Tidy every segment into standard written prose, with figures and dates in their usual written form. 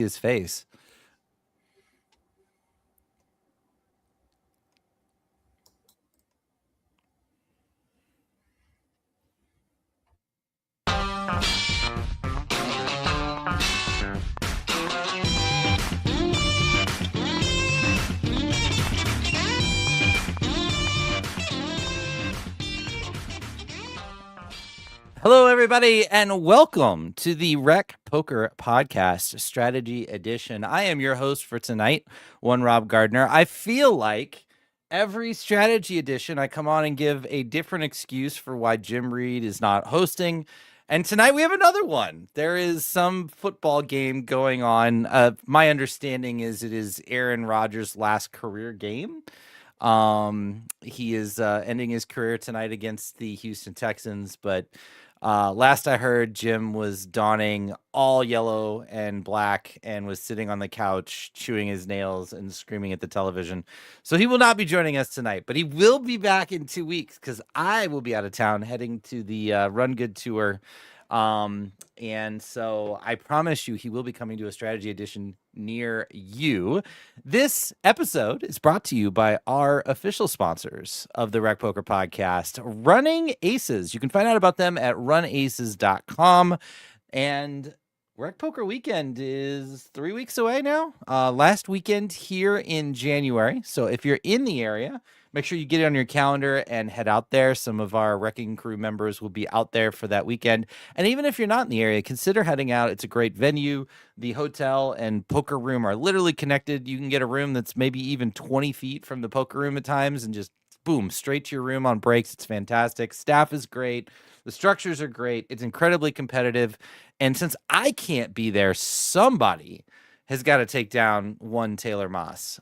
his face. Hello, everybody, and welcome to the Rec Poker Podcast Strategy Edition. I am your host for tonight, one Rob Gardner. I feel like every strategy edition, I come on and give a different excuse for why Jim Reed is not hosting. And tonight we have another one. There is some football game going on. My understanding is it is Aaron Rodgers' last career game. He is ending his career tonight against the Houston Texans, but last I heard, Jim was donning all yellow and black and was sitting on the couch chewing his nails and screaming at the television. So he will not be joining us tonight, but he will be back in 2 weeks because I will be out of town heading to the Run Good Tour. And so I promise you he will be coming to a strategy edition near you. This episode is brought to you by our official sponsors of the Rec Poker Podcast, Running Aces. You can find out about them at runaces.com. And Rec Poker Weekend is 3 weeks away now. Last weekend here in January. So if you're in the area, make sure you get it on your calendar and head out there. Some of our Wrecking Crew members will be out there for that weekend. And even if you're not in the area, consider heading out. It's a great venue. The hotel and poker room are literally connected. You can get a room that's maybe even 20 feet from the poker room at times and just boom, straight to your room on breaks. It's fantastic. Staff is great. The structures are great. It's incredibly competitive. And since I can't be there, somebody has got to take down one Taylor Moss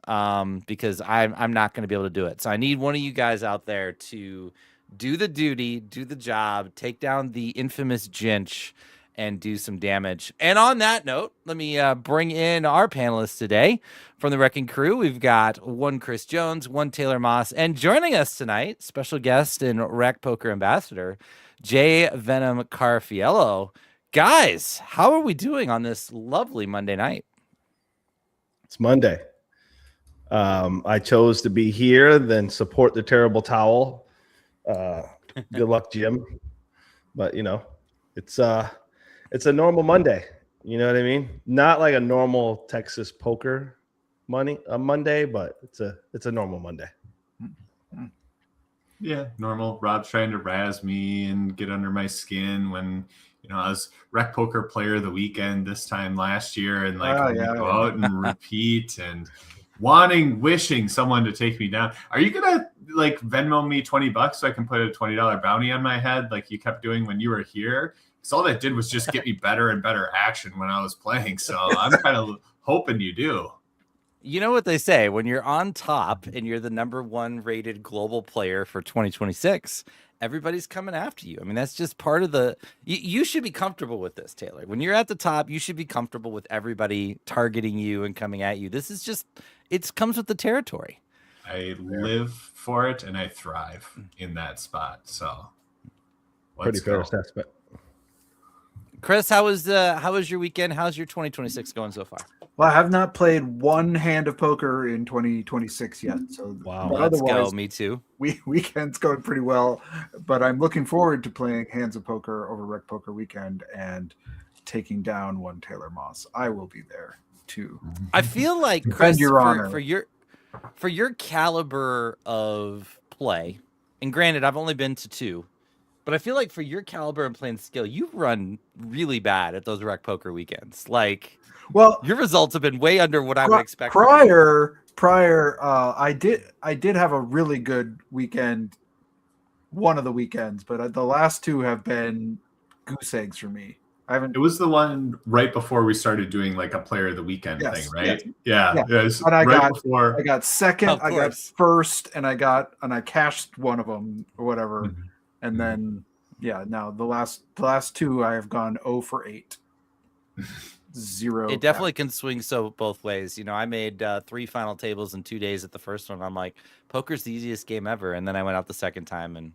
because I'm not going to be able to do it. So I need one of you guys out there to do the duty, do the job, take down the infamous Jinch, and do some damage. And on that note, let me bring in our panelists today from the Wrecking Crew. We've got one Chris Jones, one Taylor Moss, and joining us tonight, special guest and Rec Poker Ambassador, Jay Venom Carfiello. Guys, how are we doing on this lovely Monday night? It's Monday. I chose to be here, then support the terrible towel. Good luck, Jim. But it's a normal Monday. You know what I mean? Not like a normal Texas poker Monday, but it's a normal Monday. Yeah, normal. Rob's trying to razz me and get under my skin when I was Rec Poker Player of the Weekend this time last year, and go out and repeat and wishing someone to take me down. Are you gonna Venmo me $20 so I can put a $20 bounty on my head like you kept doing when you were here? Because all that did was just get me better and better action when I was playing. So I'm kind of hoping you do. You know what they say, when you're on top and you're the #1 rated global player for 2026, everybody's coming after you. I mean, that's just part of you should be comfortable with this, Taylor. When you're at the top, you should be comfortable with everybody targeting you and coming at you. This is just, it comes with the territory. I live for it and I thrive in that spot. So pretty fair assessment. Chris, how was your weekend? How's your 2026 going so far? Well, I have not played one hand of poker in 2026 yet. So wow, let's go. Me too. Weekend's going pretty well, but I'm looking forward to playing hands of poker over Rec Poker Weekend and taking down one Taylor Moss. I will be there too. I feel like Chris, for your caliber of play, and granted, I've only been to 2. But I feel like for your caliber and playing skill, you run really bad at those Rec Poker Weekends. Well, your results have been way under what I would expect. Prior, I did have a really good weekend, one of the weekends, but the last 2 have been goose eggs for me. It was the one right before we started doing like a Player of the Weekend thing, right? Yeah. And I got second, I got first, and I cashed one of them or whatever. Mm-hmm. And then, now the last 2 I have gone 0 for 8. 0. It definitely can swing both ways. I made 3 final tables in 2 days at the first one. I'm like, poker's the easiest game ever. And then I went out the second time and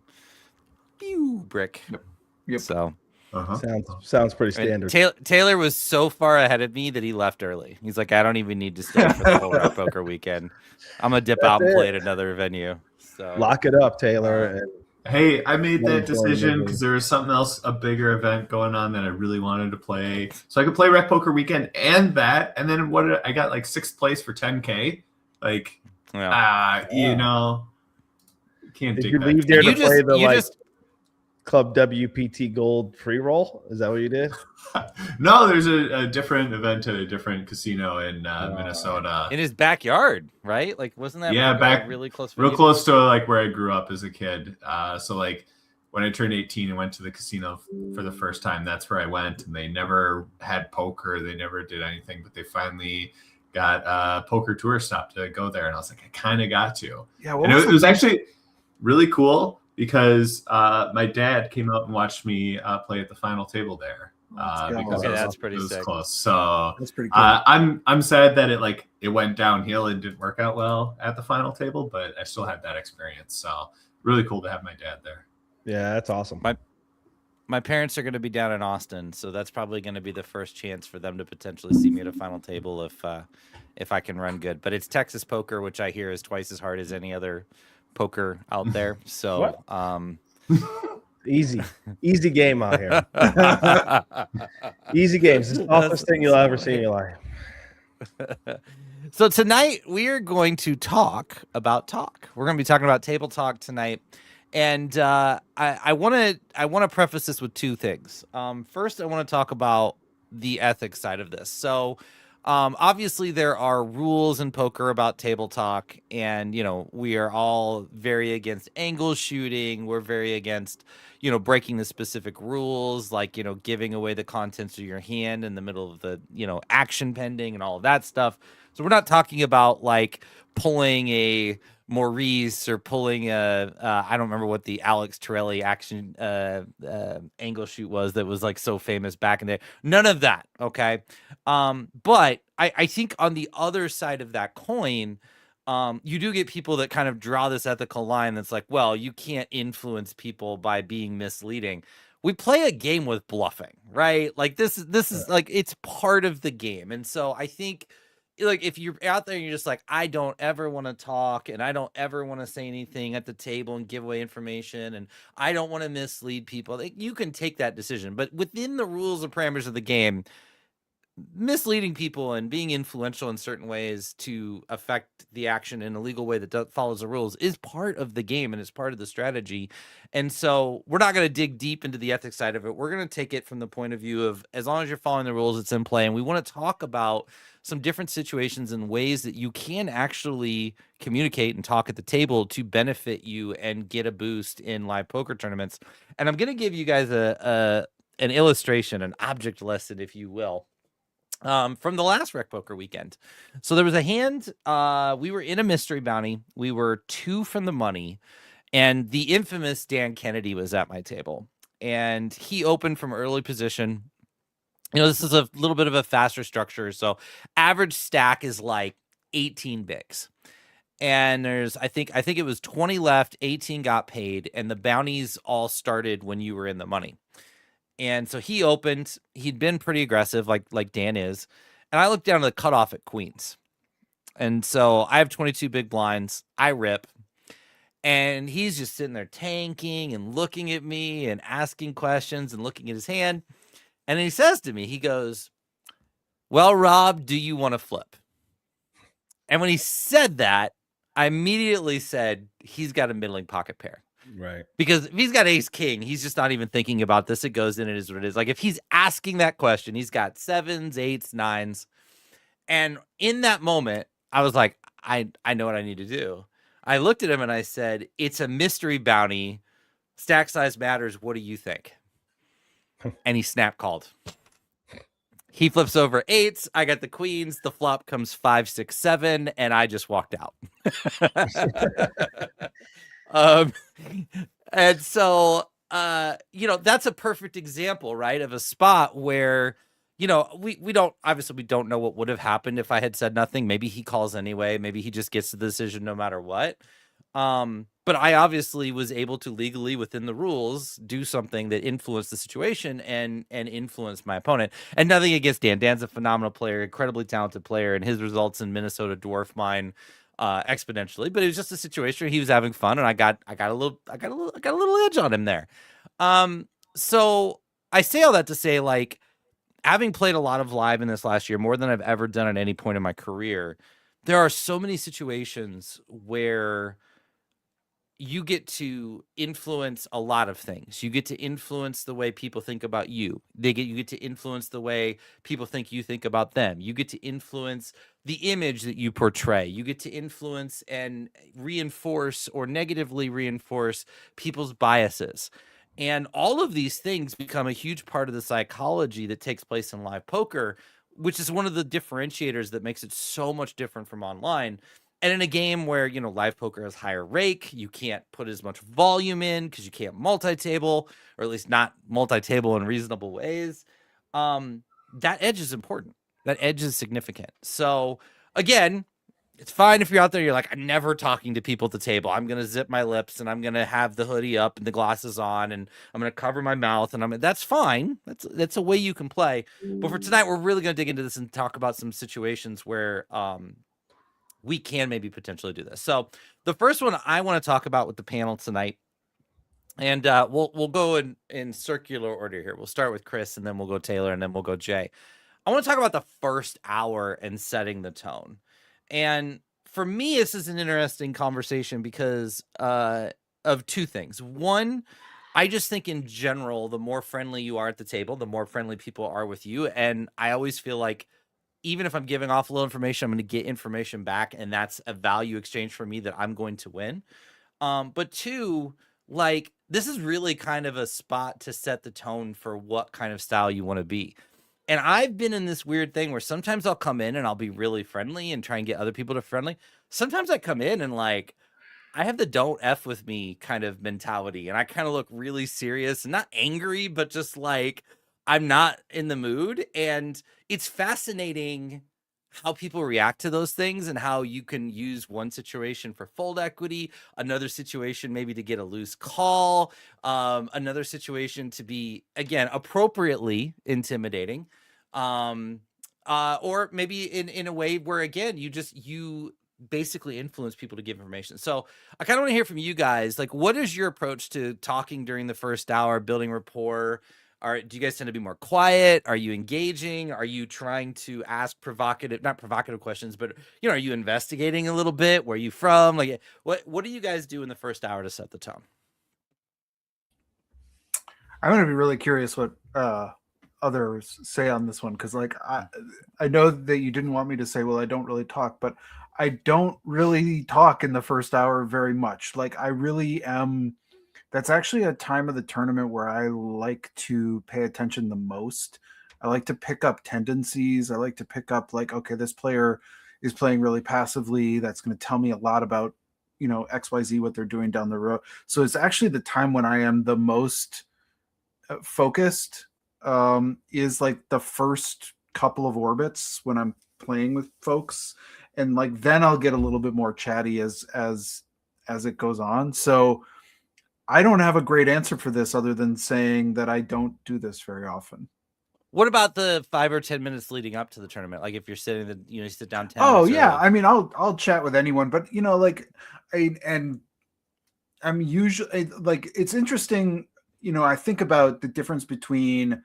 brick. Yep. So Sounds pretty standard. Taylor was so far ahead of me that he left early. He's like, I don't even need to stay for the whole Rec Poker weekend. I'm gonna dip out and play at another venue. So lock it up, Taylor. And hey, I made that decision because there was something else, a bigger event going on that I really wanted to play, so I could play Rec Poker weekend and that. And then I got like 6th place for 10K. Like, you know, can't. Did you leave there to play the Club WPT Gold free roll? Is that what you did? No, there's a different event at a different casino in Minnesota. In his backyard, right? Like, wasn't that back really close? Real close to like where I grew up as a kid. So like when I turned 18 and went to the casino for the first time, that's where I went. And they never had poker. They never did anything, but they finally got a poker tour stop to go there. And I was like, I kind of got to. Yeah, and it was actually really cool because my dad came out and watched me play at the final table there. Because that's pretty sick. Close. So that's pretty cool. I'm sad that it went downhill and didn't work out well at the final table, but I still had that experience. So really cool to have my dad there. Yeah, that's awesome. My parents are going to be down in Austin, so that's probably going to be the first chance for them to potentially see me at a final table if I can run good. But it's Texas poker, which I hear is twice as hard as any other poker out there. So easy game out here. Easy games. It's the toughest thing you'll ever see in your life. So tonight we are going to talk about talk. We're going to be talking about table talk tonight. And I want to preface this with 2 things. First, I want to talk about the ethics side of this. So obviously there are rules in poker about table talk, and we are all very against angle shooting. We're very against breaking the specific rules, like giving away the contents of your hand in the middle of the action pending and all of that stuff. So we're not talking about like pulling a Maurice or pulling I don't remember what the Alex Torelli action angle shoot was that was like so famous back in the day. None of that. Okay. But I think on the other side of that coin, you do get people that kind of draw this ethical line that's like, well, you can't influence people by being misleading. We play a game with bluffing, right? Like this is like, it's part of the game. And so I think, like, if you're out there and you're just like, I don't ever want to talk and I don't ever want to say anything at the table and give away information and I don't want to mislead people, you can take that decision. But within the rules and parameters of the game, misleading people and being influential in certain ways to affect the action in a legal way that follows the rules is part of the game and is part of the strategy. And so we're not going to dig deep into the ethics side of it. We're going to take it from the point of view of, as long as you're following the rules, it's in play. And we want to talk about some different situations and ways that you can actually communicate and talk at the table to benefit you and get a boost in live poker tournaments. And I'm going to give you guys an illustration, an object lesson, if you will, from the last Rec Poker weekend. So there was a hand, we were in a mystery bounty. We were 2 from the money, and the infamous Dan Kennedy was at my table, and he opened from early position. This is a little bit of a faster structure. So average stack is like 18 bigs. And there's, I think it was 20 left, 18 got paid, and the bounties all started when you were in the money. And so he opened, he'd been pretty aggressive like Dan is. And I looked down to the cutoff at queens. And so I have 22 big blinds. I rip. And he's just sitting there tanking and looking at me and asking questions and looking at his hand. And then he says to me, he goes, well, Rob, do you want to flip? And when he said that, I immediately said, he's got a middling pocket pair. Right. Because if he's got ace king, he's just not even thinking about this. It goes in, it is what it is. Like if he's asking that question, he's got 7s, 8s, 9s. And in that moment, I was like, I know what I need to do. I looked at him and I said, it's a mystery bounty. Stack size matters. What do you think? And he snap called. He flips over 8s. I got the queens. The flop comes 5, 6, 7, and I just walked out. And so, that's a perfect example, right, of a spot where, we don't know what would have happened if I had said nothing. Maybe he calls anyway. Maybe he just gets to the decision no matter what. But I obviously was able to legally, within the rules, do something that influenced the situation and influenced my opponent. And nothing against Dan. Dan's a phenomenal player, incredibly talented player, and his results in Minnesota dwarf mine exponentially. But it was just a situation where he was having fun, and I got a little edge on him there. So I say all that to say, like, having played a lot of live in this last year, more than I've ever done at any point in my career, there are so many situations where you get to influence a lot of things. You get to influence the way people think about you. You get to influence the way people think you think about them. You get to influence the image that you portray. You get to influence and reinforce or negatively reinforce people's biases. And all of these things become a huge part of the psychology that takes place in live poker, which is one of the differentiators that makes it so much different from online. And in a game where, live poker has higher rake, you can't put as much volume in because you can't multi-table, or at least not multi-table in reasonable ways. That edge is important. That edge is significant. So again, it's fine if you're out there, you're like, I'm never talking to people at the table. I'm going to zip my lips and I'm going to have the hoodie up and the glasses on and I'm going to cover my mouth, and that's fine. That's a way you can play. But for tonight, we're really going to dig into this and talk about some situations where, we can maybe potentially do this. So the first one I want to talk about with the panel tonight, and we'll go in circular order here. We'll start with Chris, and then we'll go Taylor, and then we'll go Jay. I want to talk about the first hour and setting the tone. And for me, this is an interesting conversation because of two things. One, I just think in general, the more friendly you are at the table, the more friendly people are with you. And I always feel like even if I'm giving off a little information, I'm going to get information back, and that's a value exchange for me that I'm going to win. But two, like, this is really kind of a spot to set the tone for what kind of style you want to be. And I've been in this weird thing where sometimes I'll come in and I'll be really friendly and try and get other people to friendly. Sometimes I come in and, like, I have the don't F with me kind of mentality, and I kind of look really serious and not angry, but just like, I'm not in the mood. And it's fascinating how people react to those things and how you can use one situation for fold equity, another situation maybe to get a loose call, another situation to be, again, appropriately intimidating, or maybe in a way where, again, you basically influence people to give information. So I kind of want to hear from you guys. Like, what is your approach to talking during the first hour, building rapport? Do you guys tend to be more quiet? Are you engaging? Are you trying to ask not provocative questions, but, are you investigating a little bit? Where are you from? Like, what do you guys do in the first hour to set the tone? I'm going to be really curious what others say on this one. Cause like, I know that you didn't want me to say, well, I don't really talk, but I don't really talk in the first hour very much. Like, I really am. That's actually a time of the tournament where I like to pay attention the most. I like to pick up tendencies. I like to pick up, like, okay, this player is playing really passively. That's going to tell me a lot about, XYZ, what they're doing down the road. So it's actually the time when I am the most focused, is like the first couple of orbits when I'm playing with folks. And like, then I'll get a little bit more chatty as it goes on. So I don't have a great answer for this other than saying that I don't do this very often. What about the 5 or 10 minutes leading up to the tournament? Like, if you're sitting, you sit down 10 Oh minutes yeah. early. I mean, I'll chat with anyone, but like, and I'm usually like, it's interesting. I think about the difference between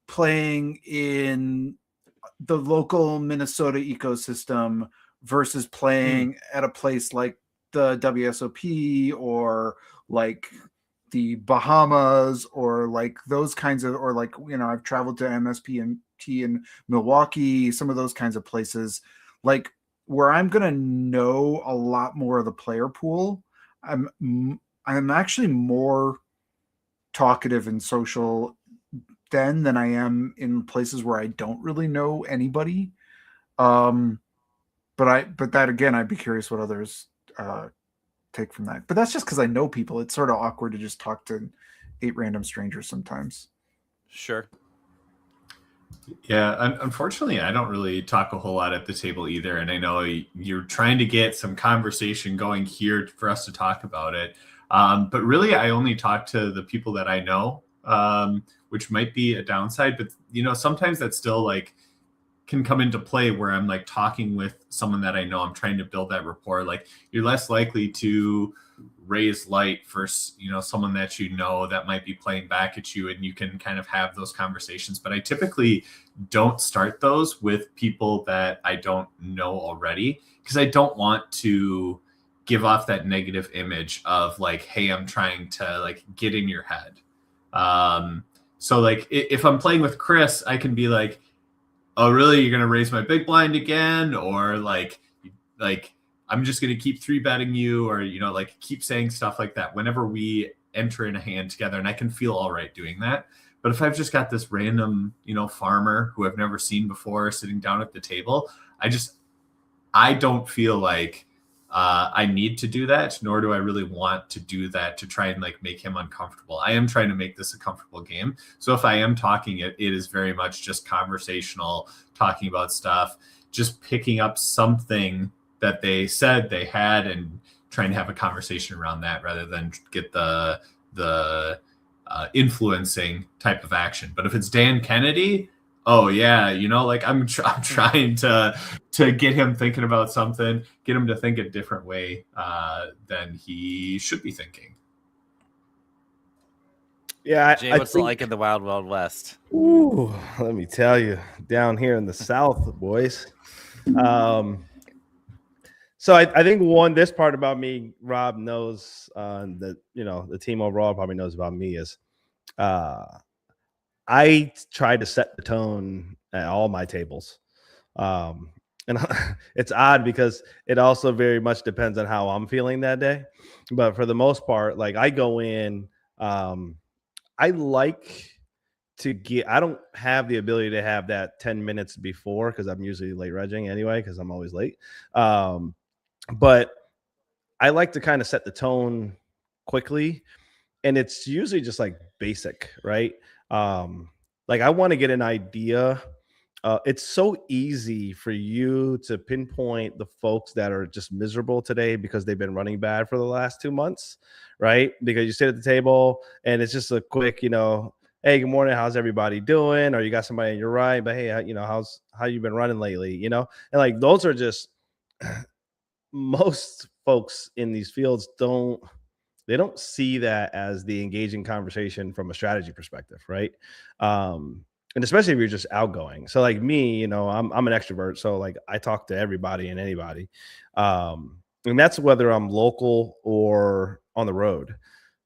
playing in the local Minnesota ecosystem versus playing at a place like the WSOP or like the Bahamas or like those kinds of, or like, I've traveled to MSPT in Milwaukee, some of those kinds of places, like where I'm going to know a lot more of the player pool. I'm actually more talkative and social then than I am in places where I don't really know anybody. But that again, I'd be curious what others take from that. But that's just because I know people. It's sort of awkward to just talk to 8 random strangers sometimes. Sure. Yeah, unfortunately, I don't really talk a whole lot at the table either. And I know you're trying to get some conversation going here for us to talk about it. But really, I only talk to the people that I know, which might be a downside. But, sometimes that's still like can come into play where I'm like talking with someone that I know. I'm trying to build that rapport. Like you're less likely to raise light for someone that that might be playing back at you, and you can kind of have those conversations. But I typically don't start those with people that I don't know already, because I don't want to give off that negative image of like, hey, I'm trying to like get in your head. So like if I'm playing with Chris, I can be like, oh really, you're gonna raise my big blind again? Or like I'm just going to keep 3-betting you, or, like keep saying stuff like that whenever we enter in a hand together. And I can feel all right doing that. But if I've just got this random, farmer who I've never seen before sitting down at the table, I don't feel like I need to do that, nor do I really want to do that to try and like make him uncomfortable. I am trying to make this a comfortable game. So if I am talking, it is very much just conversational, talking about stuff, just picking up something that they said they had and trying to have a conversation around that rather than get the influencing type of action. But if it's Dan Kennedy, oh yeah, like I'm trying to get him thinking about something, get him to think a different way than he should be thinking. Yeah, Jay, what's it like in the Wild Wild West? Ooh, let me tell you, down here in the South, boys. So I think this part about me, Rob knows that the team overall probably knows about me is I try to set the tone at all my tables, and it's odd because it also very much depends on how I'm feeling that day. But for the most part, like I go in, I like to get. I don't have the ability to have that 10 minutes before because I'm usually late regging anyway because I'm always late. But I like to kind of set the tone quickly, and it's usually just like basic, right? Like I want to get an idea. It's so easy for you to pinpoint the folks that are just miserable today because they've been running bad for the last 2 months, right? Because you sit at the table and it's just a quick, hey, good morning, how's everybody doing? Or you got somebody on your right, but hey, how you been running lately? And like those are just most folks in these fields don't see that as the engaging conversation from a strategy perspective, right? And especially if you're just outgoing. So like me, I'm an extrovert, so like I talk to everybody and anybody, and that's whether I'm local or on the road.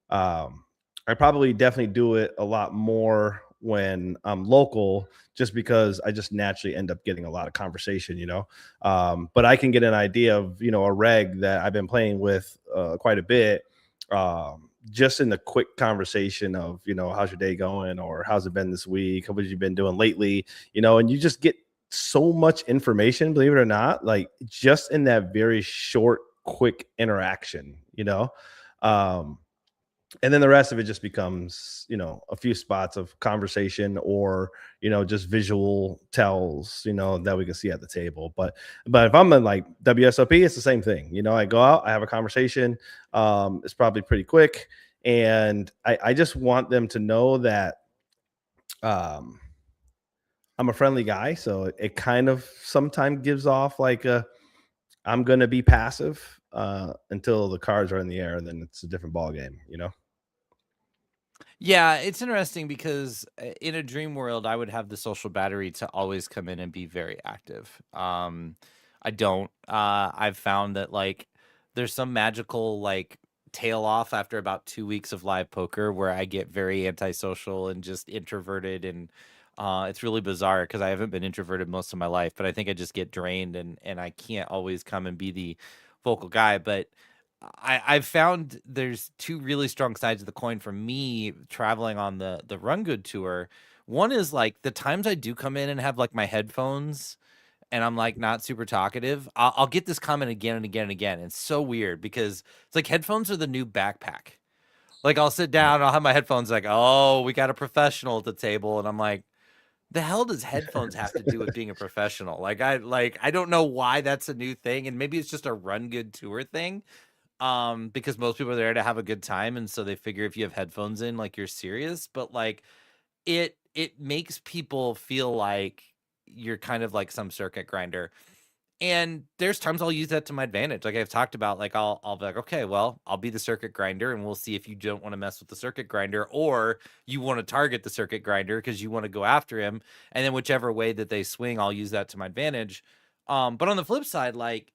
I probably definitely do it a lot more when I'm local, just because I just naturally end up getting a lot of conversation, but I can get an idea of, a reg that I've been playing with quite a bit, just in the quick conversation of, how's your day going, or how's it been this week? What have you been doing lately? And you just get so much information, believe it or not, like just in that very short, quick interaction, and then the rest of it just becomes, a few spots of conversation or, just visual tells, that we can see at the table. But if I'm in like WSOP, it's the same thing. I go out, I have a conversation. It's probably pretty quick. And I just want them to know that I'm a friendly guy. So it kind of sometimes gives off like I'm going to be passive until the cards are in the air, and then it's a different ball game, Yeah, it's interesting because in a dream world, I would have the social battery to always come in and be very active. I don't. I've found that like there's some magical like tail off after about 2 weeks of live poker where I get very antisocial and just introverted, and it's really bizarre because I haven't been introverted most of my life, but I think I just get drained and I can't always come and be the vocal guy. But I've found there's two really strong sides of the coin for me traveling on the Run Good tour. One is like the times I do come in and have like my headphones and I'm like not super talkative, I'll get this comment again and again and again. It's so weird because it's like headphones are the new backpack. Like I'll sit down, I'll have my headphones like, oh, we got a professional at the table. And I'm like, the hell does headphones have to do with being a professional? I don't know why that's a new thing, and maybe it's just a Run Good Tour thing. Because most people are there to have a good time, and so they figure if you have headphones in, like, you're serious. But like, it makes people feel like you're kind of like some circuit grinder. And there's times I'll use that to my advantage. Like I've talked about, like I'll be like, okay, well, I'll be the circuit grinder, and we'll see if you don't want to mess with the circuit grinder, or you want to target the circuit grinder because you want to go after him. And then whichever way that they swing, I'll use that to my advantage. But on the flip side, like,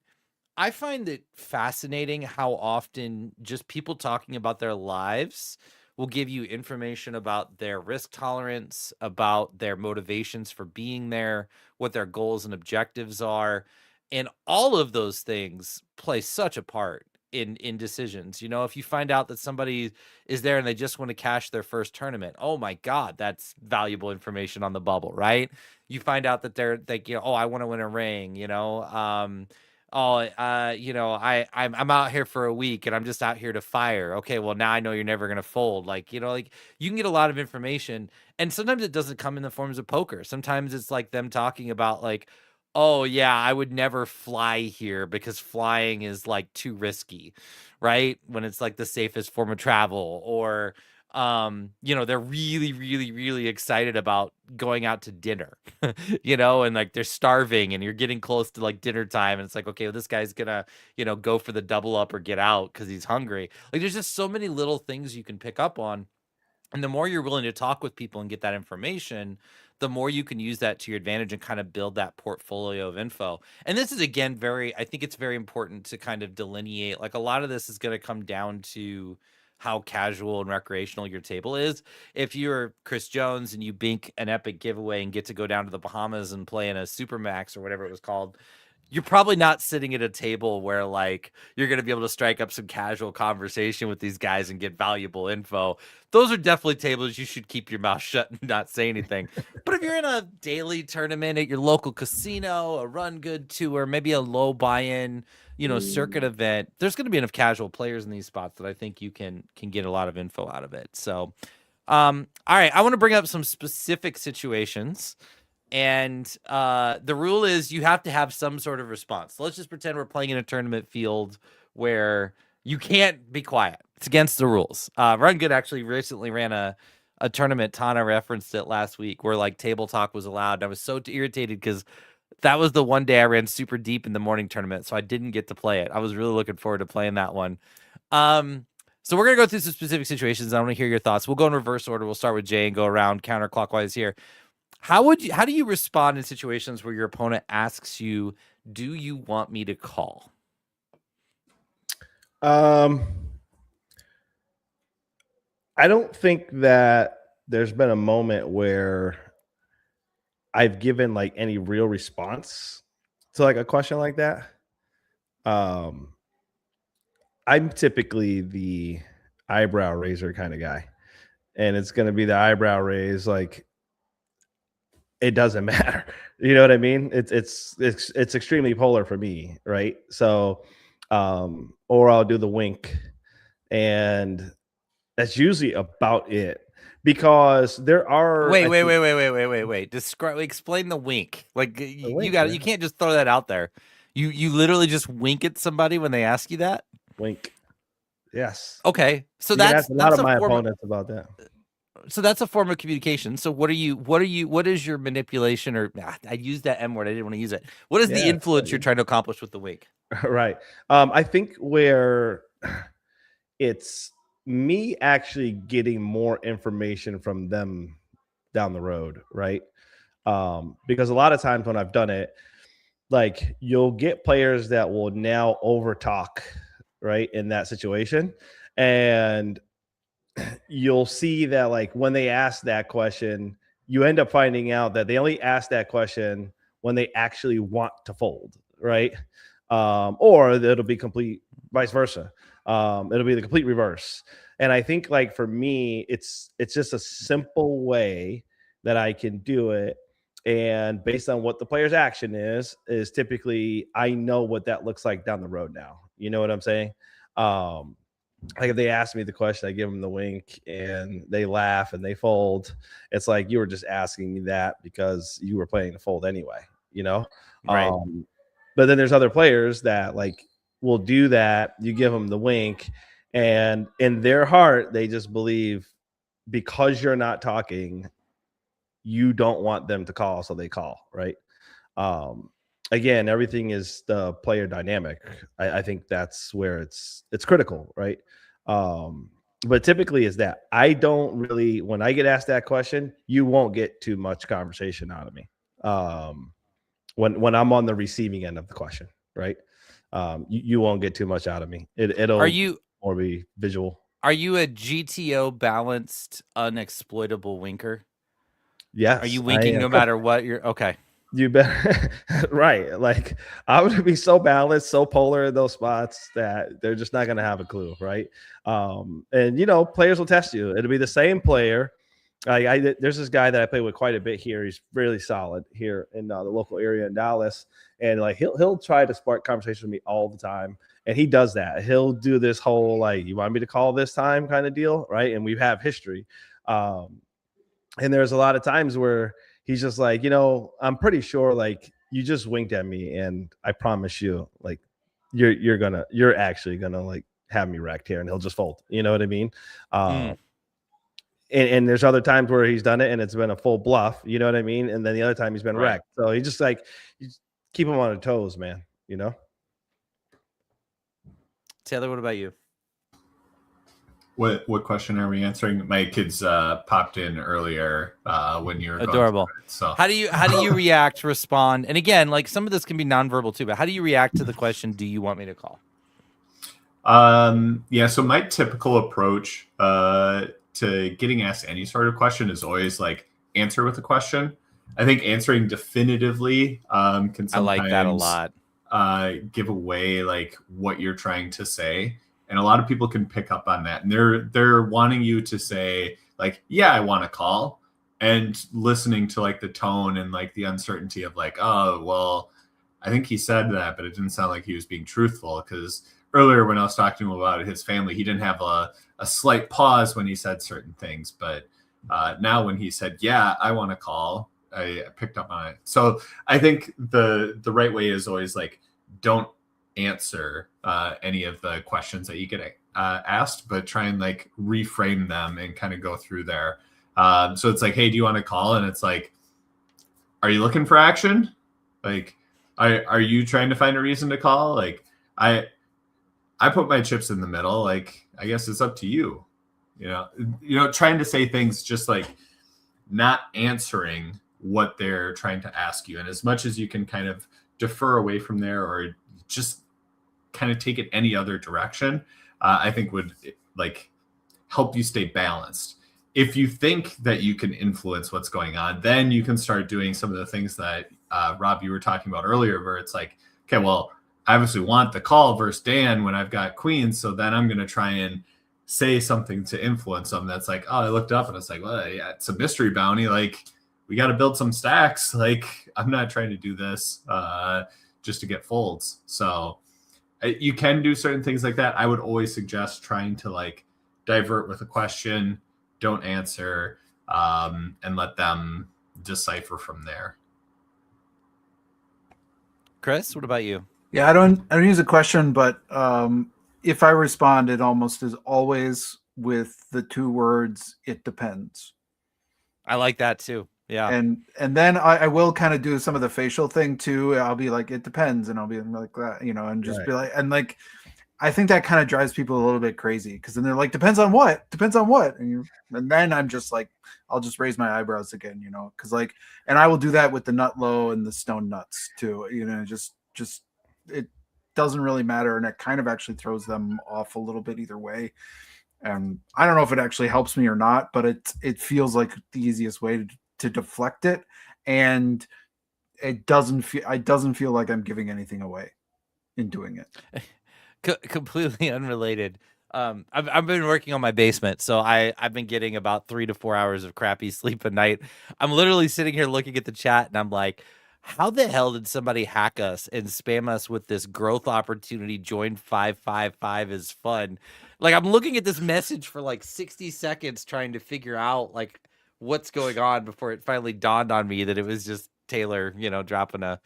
I find it fascinating how often just people talking about their lives will give you information about their risk tolerance, about their motivations for being there, what their goals and objectives are. And all of those things play such a part in decisions. You know, if you find out that somebody is there and they just want to cash their first tournament, oh my God, that's valuable information on the bubble, right? You find out that they're like, you know, oh, I want to win a ring, you know, you know, I'm out here for a week and I'm just out here to fire. Okay, well, now I know you're never gonna fold. Like, you know, like, you can get a lot of information, and sometimes it doesn't come in the forms of poker. Sometimes it's like them talking about, like, oh yeah, I would never fly here because flying is like too risky, right? When it's like the safest form of travel. Or you know, they're really, really, really excited about going out to dinner, you know, and like they're starving and you're getting close to like dinner time. And it's like, okay, well, this guy's gonna, you know, go for the double up or get out because he's hungry. Like, there's just so many little things you can pick up on. And the more you're willing to talk with people and get that information, the more you can use that to your advantage and kind of build that portfolio of info. And this is, again, I think it's very important to kind of delineate, like, a lot of this is going to come down to how casual and recreational your table is. If you're Chris Jones and you bink an epic giveaway and get to go down to the Bahamas and play in a Supermax or whatever it was called, you're probably not sitting at a table where, like, you're going to be able to strike up some casual conversation with these guys and get valuable info. Those are definitely tables you should keep your mouth shut and not say anything. But if you're in a daily tournament at your local casino, a Run Good Tour, maybe a low buy-in, you know, circuit event, there's going to be enough casual players in these spots that I think you can get a lot of info out of it. So, all right, I want to bring up some specific situations. And the rule is you have to have some sort of response. So let's just pretend we're playing in a tournament field where you can't be quiet. It's against the rules. Run Good actually recently ran a tournament. Tana referenced it last week where, like, table talk was allowed. And I was so irritated because that was the one day I ran super deep in the morning tournament, so I didn't get to play it. I was really looking forward to playing that one. So we're going to go through some specific situations. I want to hear your thoughts. We'll go in reverse order. We'll start with Jay and go around counterclockwise here. How do you respond in situations where your opponent asks you, do you want me to call? I don't think that there's been a moment where I've given like any real response to like a question like that. I'm typically the eyebrow raiser kind of guy, and it's going to be the eyebrow raise. Like, it doesn't matter. You know what I mean? It's extremely polar for me. Right. So, or I'll do the wink, and that's usually about it, because there are. Wait. Explain the wink. Like, you can't just throw that out there. You literally just wink at somebody when they ask you that? Wink. Yes. Okay. So that's a lot of my opponents about that. So that's a form of communication. So what is your manipulation, or I used that M word. I didn't want to use it. What is the influence you're trying to accomplish with the wink? Right. I think where it's me actually getting more information from them down the road. Right. Because a lot of times when I've done it, like, you'll get players that will now over talk, right, in that situation. And you'll see that, like, when they ask that question, you end up finding out that they only ask that question when they actually want to fold, right? Or it'll be complete vice versa. It'll be the complete reverse. And I think, like, for me, it's just a simple way that I can do it. And based on what the player's action is typically, I know what that looks like down the road now. You know what I'm saying? like if they ask me the question, I give them the wink and they laugh and they fold. It's like you were just asking me that because you were planning to fold anyway, you know? Right. But then there's other players that like will do that. You give them the wink, and in their heart, they just believe because you're not talking, you don't want them to call, so they call, right? Again, everything is the player dynamic. I think that's where it's critical, right? But typically is that I don't really, when I get asked that question, you won't get too much conversation out of me. When I'm on the receiving end of the question, right? You won't get too much out of me. It'll more be visual. Are you a GTO balanced, unexploitable winker? Yes. Are you winking no matter what? You're okay. You better, right? Like I would be so balanced, so polar in those spots that they're just not going to have a clue, right? And you know, players will test you. It'll be the same player. There's this guy that I play with quite a bit here. He's really solid here in the local area in Dallas, and like he'll try to spark conversation with me all the time. And he does that. He'll do this whole like, you want me to call this time kind of deal, right? And we have history. And there's a lot of times where he's just like, you know, I'm pretty sure like you just winked at me, and I promise you, like you're actually gonna like have me wrecked here, and he'll just fold. You know what I mean? And there's other times where he's done it and it's been a full bluff. You know what I mean? And then the other time he's been wrecked. So he just like you just keep him on his toes, man. You know. Taylor, what about you? What question are we answering? My kids popped in earlier when you were adorable. So how do you react, respond? And again, like some of this can be nonverbal too, but how do you react to the question, do you want me to call? Yeah, so my typical approach to getting asked any sort of question is always like answer with a question. I think answering definitively can sometimes I like that a lot. Give away like what you're trying to say. And a lot of people can pick up on that. And they're wanting you to say like, yeah, I want to call, and listening to like the tone and like the uncertainty of like, oh, well, I think he said that, but it didn't sound like he was being truthful. Because earlier when I was talking to him about his family, he didn't have a slight pause when he said certain things. But now when he said, yeah, I want to call, I picked up on it. So I think the right way is always like, don't answer any of the questions that you get asked, but try and like reframe them and kind of go through there. So it's like, hey, do you want to call? And it's like, are you looking for action? Like, are you trying to find a reason to call? Like, I put my chips in the middle. Like, I guess it's up to you. You know, trying to say things just like not answering what they're trying to ask you. And as much as you can kind of defer away from there or just kind of take it any other direction, I think would like help you stay balanced. If you think that you can influence what's going on, then you can start doing some of the things that Rob, you were talking about earlier, where it's like, okay, well, I obviously want the call versus Dan when I've got queens. So then I'm going to try and say something to influence them. That's like, oh, I looked up and it's like, well, yeah, it's a mystery bounty. Like, we got to build some stacks. Like, I'm not trying to do this just to get folds. So you can do certain things like that. I would always suggest trying to like divert with a question, don't answer, and let them decipher from there. Chris, what about you? Yeah, I don't use a question, but if I respond, it almost is always with the two words, it depends. I like that too. Yeah. And then I will kind of do some of the facial thing too. I'll be like, it depends. And I'll be like that, you know, and just be like, and like, I think that kind of drives people a little bit crazy because then they're like, depends on what? And then I'm just like, I'll just raise my eyebrows again, you know, because like, and I will do that with the nut low and the stone nuts too, you know, just it doesn't really matter. And it kind of actually throws them off a little bit either way. And I don't know if it actually helps me or not, but it feels like the easiest way to deflect it. And it doesn't feel like I'm giving anything away in doing it. Completely unrelated. I've been working on my basement, so I've been getting about 3 to 4 hours of crappy sleep a night. I'm literally sitting here looking at the chat, and I'm like, how the hell did somebody hack us and spam us with this growth opportunity? Join 555 is fun. Like, I'm looking at this message for like 60 seconds trying to figure out like what's going on before it finally dawned on me that it was just Taylor, dropping a,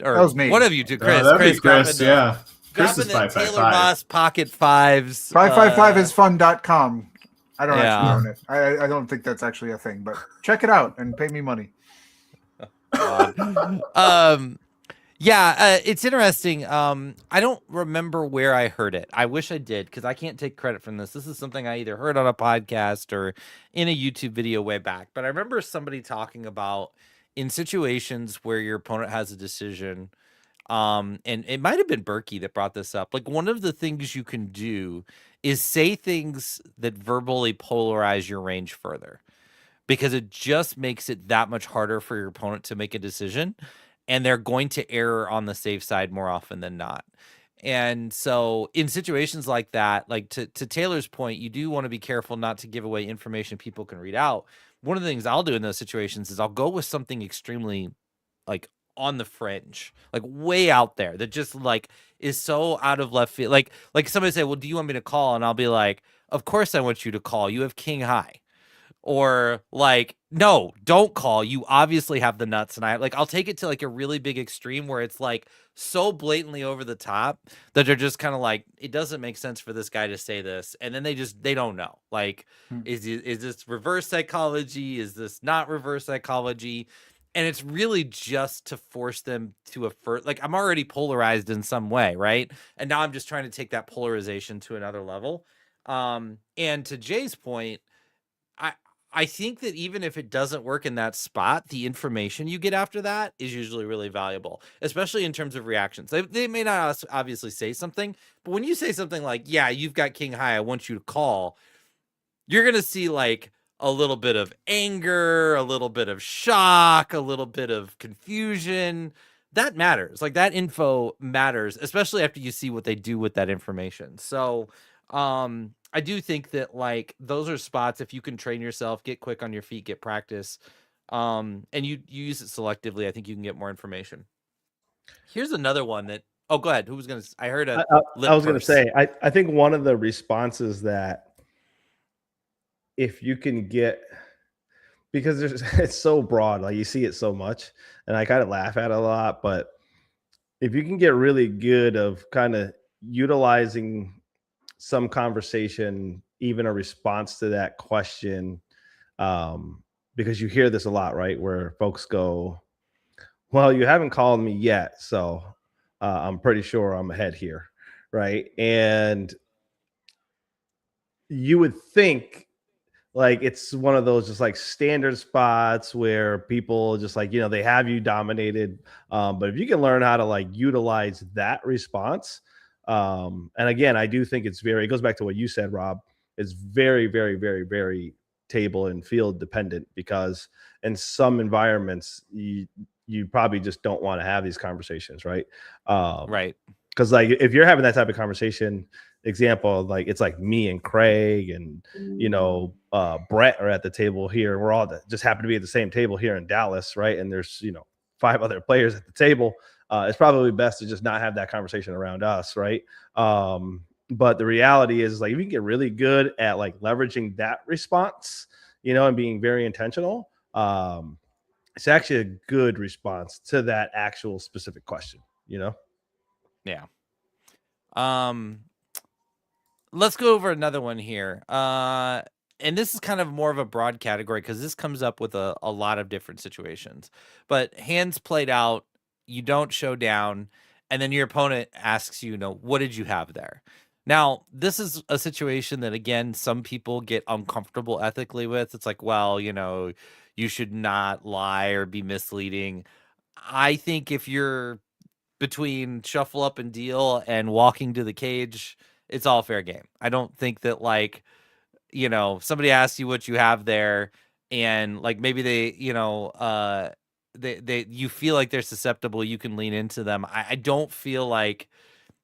or that was me. One of you two, Chris. Chris, yeah. Chris is the Taylor Moss Pocket Fives. 555isfun.com. I don't actually own it. I don't think that's actually a thing, but check it out and pay me money. It's interesting. I don't remember where I heard it. I wish I did, because I can't take credit from this. This is something I either heard on a podcast or in a YouTube video way back. But I remember somebody talking about in situations where your opponent has a decision, and it might have been Berkey that brought this up. Like, one of the things you can do is say things that verbally polarize your range further, because it just makes it that much harder for your opponent to make a decision, and they're going to err on the safe side more often than not. And so in situations like that, like to Taylor's point, you do want to be careful not to give away information people can read out. One of the things I'll do in those situations is I'll go with something extremely like on the fringe, like way out there, that just like is so out of left field. Like somebody say, well, do you want me to call? And I'll be like, of course I want you to call. You have king high. Or like, no, don't call. You obviously have the nuts. And I'll take it to like a really big extreme where it's like so blatantly over the top that they're just kind of like, it doesn't make sense for this guy to say this. And then they don't know. Like, is this reverse psychology? Is this not reverse psychology? And it's really just to force them to affirm, like, I'm already polarized in some way, right? And now I'm just trying to take that polarization to another level. And to Jay's point, I think that even if it doesn't work in that spot, the information you get after that is usually really valuable, especially in terms of reactions. They may not obviously say something, but when you say something like, yeah, you've got king high, I want you to call, you're going to see like a little bit of anger, a little bit of shock, a little bit of confusion. That matters. Like, that info matters, especially after you see what they do with that information. So, I do think that like those are spots, if you can train yourself, get quick on your feet, get practice, and you use it selectively, I think you can get more information. Here's another one that, oh, go ahead. Who was going to, I heard I was going to say, I think one of the responses that if you can get, because it's so broad, like you see it so much and I kind of laugh at it a lot, but if you can get really good of kind of utilizing some conversation, even a response to that question, because you hear this a lot, right? Where folks go, well, you haven't called me yet, so I'm pretty sure I'm ahead here, right? And you would think like it's one of those just like standard spots where people just like, they have you dominated. But if you can learn how to like utilize that response, and again, I do think it goes back to what you said, Rob. It's very, very, very, very table and field dependent, because in some environments, you probably just don't want to have these conversations, right? Right. Because like if you're having that type of conversation, example, like it's like me and Craig and Brett are at the table here. We're all just happen to be at the same table here in Dallas, right? And there's 5 other players at the table. It's probably best to just not have that conversation around us, right? But the reality is like if you can get really good at like leveraging that response, and being very intentional, it's actually a good response to that actual specific question, Yeah. Let's go over another one here. And this is kind of more of a broad category because this comes up with a lot of different situations. But hands played out, you don't show down, and then your opponent asks you, what did you have there? Now, this is a situation that, again, some people get uncomfortable ethically with. It's like, well, you should not lie or be misleading. I think if you're between shuffle up and deal and walking to the cage, it's all fair game. I don't think that like, somebody asks you what you have there and like maybe they, you feel like they're susceptible, you can lean into them. I don't feel like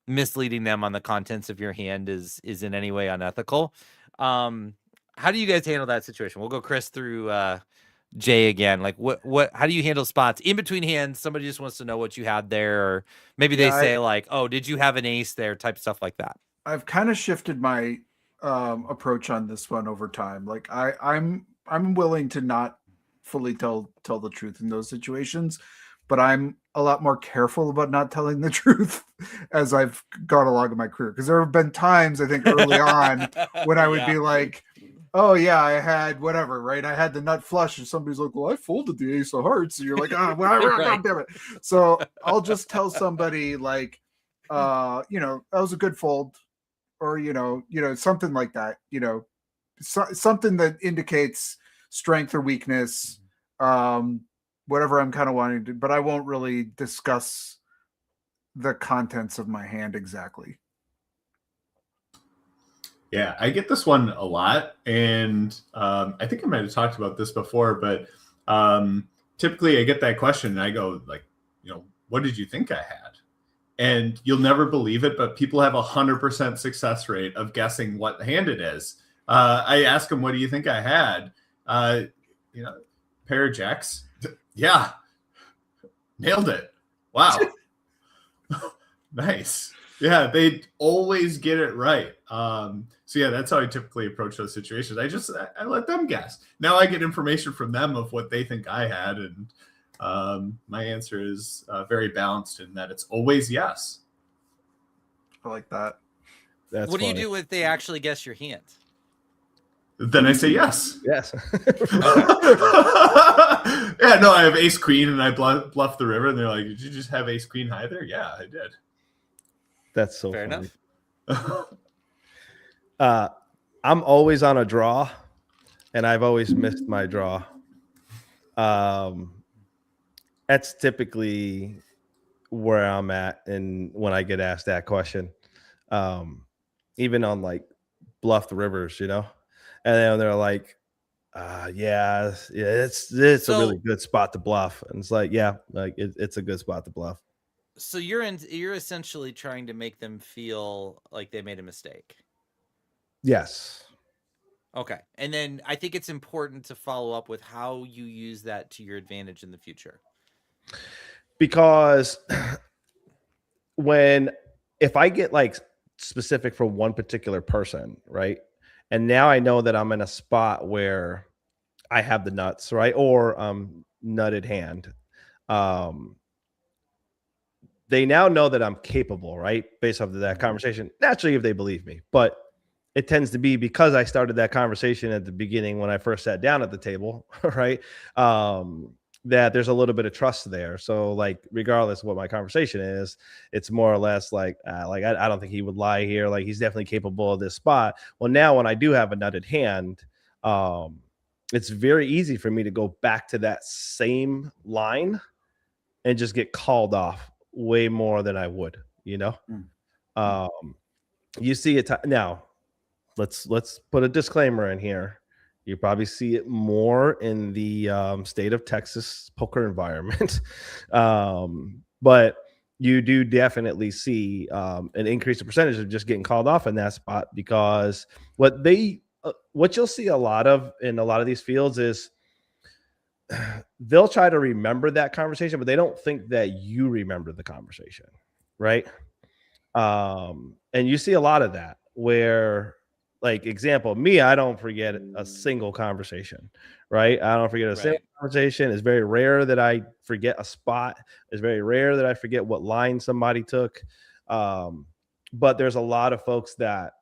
misleading them on the contents of your hand is in any way unethical. How do you guys handle that situation? We'll go Chris through Jay again. Like how do you handle spots in between hands? Somebody just wants to know what you had there, or maybe they say like, oh, did you have an ace there? Type stuff like that. I've kind of shifted my approach on this one over time. Like I'm willing to not fully tell the truth in those situations, but I'm a lot more careful about not telling the truth as I've gone along in my career. Because there have been times, I think, early on when I would be like, oh yeah, I had whatever, right? I had the nut flush, and somebody's like, well, I folded the ace of hearts, and you're like, oh, well, God damn it. So I'll just tell somebody like, that was a good fold, or something like that, something that indicates strength or weakness, whatever I'm kind of wanting to, but I won't really discuss the contents of my hand exactly. Yeah, I get this one a lot, and I think I might have talked about this before, but typically I get that question and I go like, what did you think I had? And you'll never believe it, but people have 100% success rate of guessing what hand it is. I ask them, what do you think I had? Pair of jacks. Yeah. Nailed it. Wow. Nice. Yeah, they always get it right. So yeah, that's how I typically approach those situations. I let them guess. Now I get information from them of what they think I had, and my answer is very balanced in that it's always yes. I like that. What do you do if they actually guess your hand? Then I say yes. Yes. Yeah, no, I have ace queen and I bluff the river, and they're like, did you just have ace queen high there? Yeah, I did. That's so fair funny. Enough. I'm always on a draw, and I've always missed my draw. That's typically where I'm at, and when I get asked that question, even on like bluff the rivers, and then they're like, it's a really good spot to bluff, and it's like, yeah, like it's a good spot to bluff. So you're essentially trying to make them feel like they made a mistake. Yes. Okay. And then I think it's important to follow up with how you use that to your advantage in the future. Because if I get like specific for one particular person, right? And now I know that I'm in a spot where I have the nuts, right? Or nutted hand. They now know that I'm capable, right? Based off of that conversation. Naturally, if they believe me. But it tends to be because I started that conversation at the beginning when I first sat down at the table, right? That there's a little bit of trust there. So like, regardless of what my conversation is, it's more or less like I don't think he would lie here. Like, he's definitely capable of this spot. Well, now when I do have a nutted hand, it's very easy for me to go back to that same line and just get called off way more than I would, You see it now. Let's put a disclaimer in here. You probably see it more in the state of Texas poker environment, but you do definitely see an increased percentage of just getting called off in that spot, because what you'll see a lot of in a lot of these fields is they'll try to remember that conversation, but they don't think that you remember the conversation, right? And you see a lot of that where, like, example, me, I don't forget a single conversation, right? I don't forget a single conversation. It's very rare that I forget a spot. It's very rare that I forget what line somebody took. But there's a lot of folks that